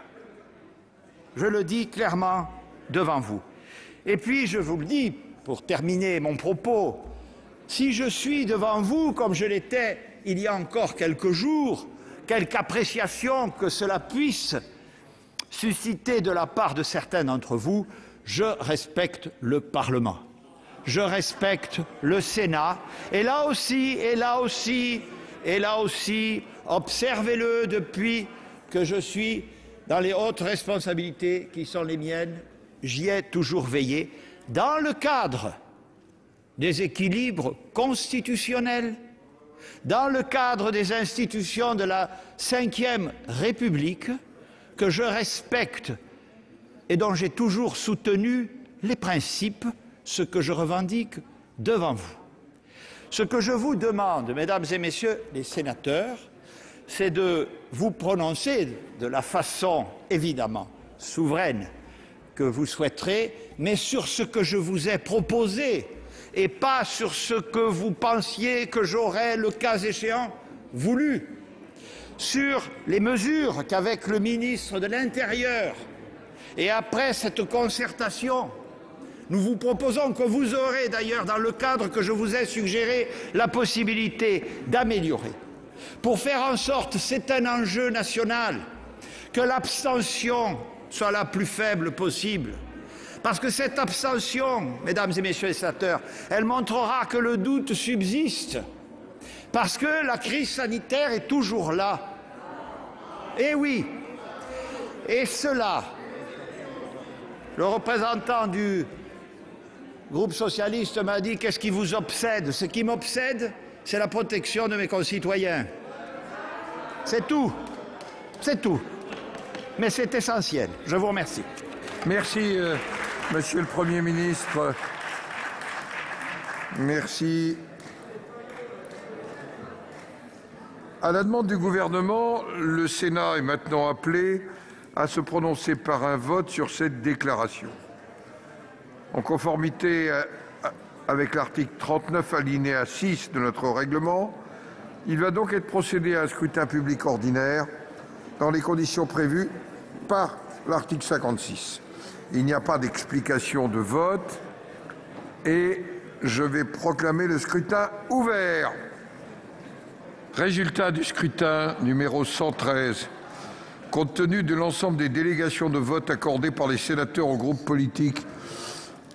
Speaker 2: Je le dis clairement devant vous. Et puis, je vous le dis, pour terminer mon propos, si je suis devant vous comme je l'étais il y a encore quelques jours, quelque appréciation que cela puisse susciter de la part de certains d'entre vous, je respecte le Parlement. Je respecte le Sénat. Et là aussi, observez-le, depuis que je suis dans les hautes responsabilités qui sont les miennes, j'y ai toujours veillé, dans le cadre des équilibres constitutionnels, dans le cadre des institutions de la Ve République, que je respecte et dont j'ai toujours soutenu les principes, ce que je revendique devant vous. Ce que je vous demande, mesdames et messieurs les sénateurs, c'est de vous prononcer de la façon évidemment souveraine que vous souhaiterez, mais sur ce que je vous ai proposé et pas sur ce que vous pensiez que j'aurais, le cas échéant, voulu. Sur les mesures qu'avec le ministre de l'Intérieur et après cette concertation, nous vous proposons, que vous aurez d'ailleurs dans le cadre que je vous ai suggéré la possibilité d'améliorer. pour faire en sorte, c'est un enjeu national, que l'abstention soit la plus faible possible. Parce que cette abstention, mesdames et messieurs les sénateurs, elle montrera que le doute subsiste. Parce que la crise sanitaire est toujours là. Et oui. Et cela, le représentant du groupe socialiste m'a dit « Qu'est-ce qui vous obsède ?» Ce qui m'obsède, c'est la protection de mes concitoyens. C'est tout. C'est tout. Mais c'est essentiel. Je vous remercie.
Speaker 5: Merci, Monsieur le Premier ministre. Merci. À la demande du gouvernement, le Sénat est maintenant appelé à se prononcer par un vote sur cette déclaration. En conformité avec l'article 39 alinéa 6 de notre règlement, il va donc être procédé à un scrutin public ordinaire dans les conditions prévues par l'article 56. Il n'y a pas d'explication de vote et je vais proclamer le scrutin ouvert. Résultat du scrutin numéro 113. Compte tenu de l'ensemble des délégations de vote accordées par les sénateurs aux groupes politiques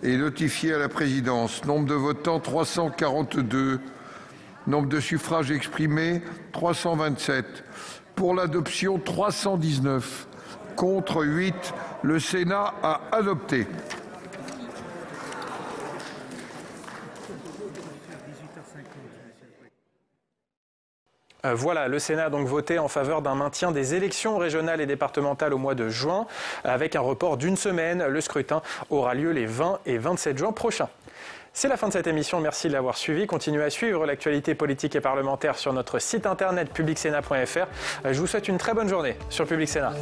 Speaker 5: et notifiées à la présidence, nombre de votants 342, nombre de suffrages exprimés 327, pour l'adoption 319, contre 8, le Sénat a adopté.
Speaker 1: Voilà, le Sénat a donc voté en faveur d'un maintien des élections régionales et départementales au mois de juin, avec un report d'une semaine. Le scrutin aura lieu les 20 et 27 juin prochains. C'est la fin de cette émission, merci de l'avoir suivi. Continuez à suivre l'actualité politique et parlementaire sur notre site internet publicsénat.fr. Je vous souhaite une très bonne journée sur Public Sénat.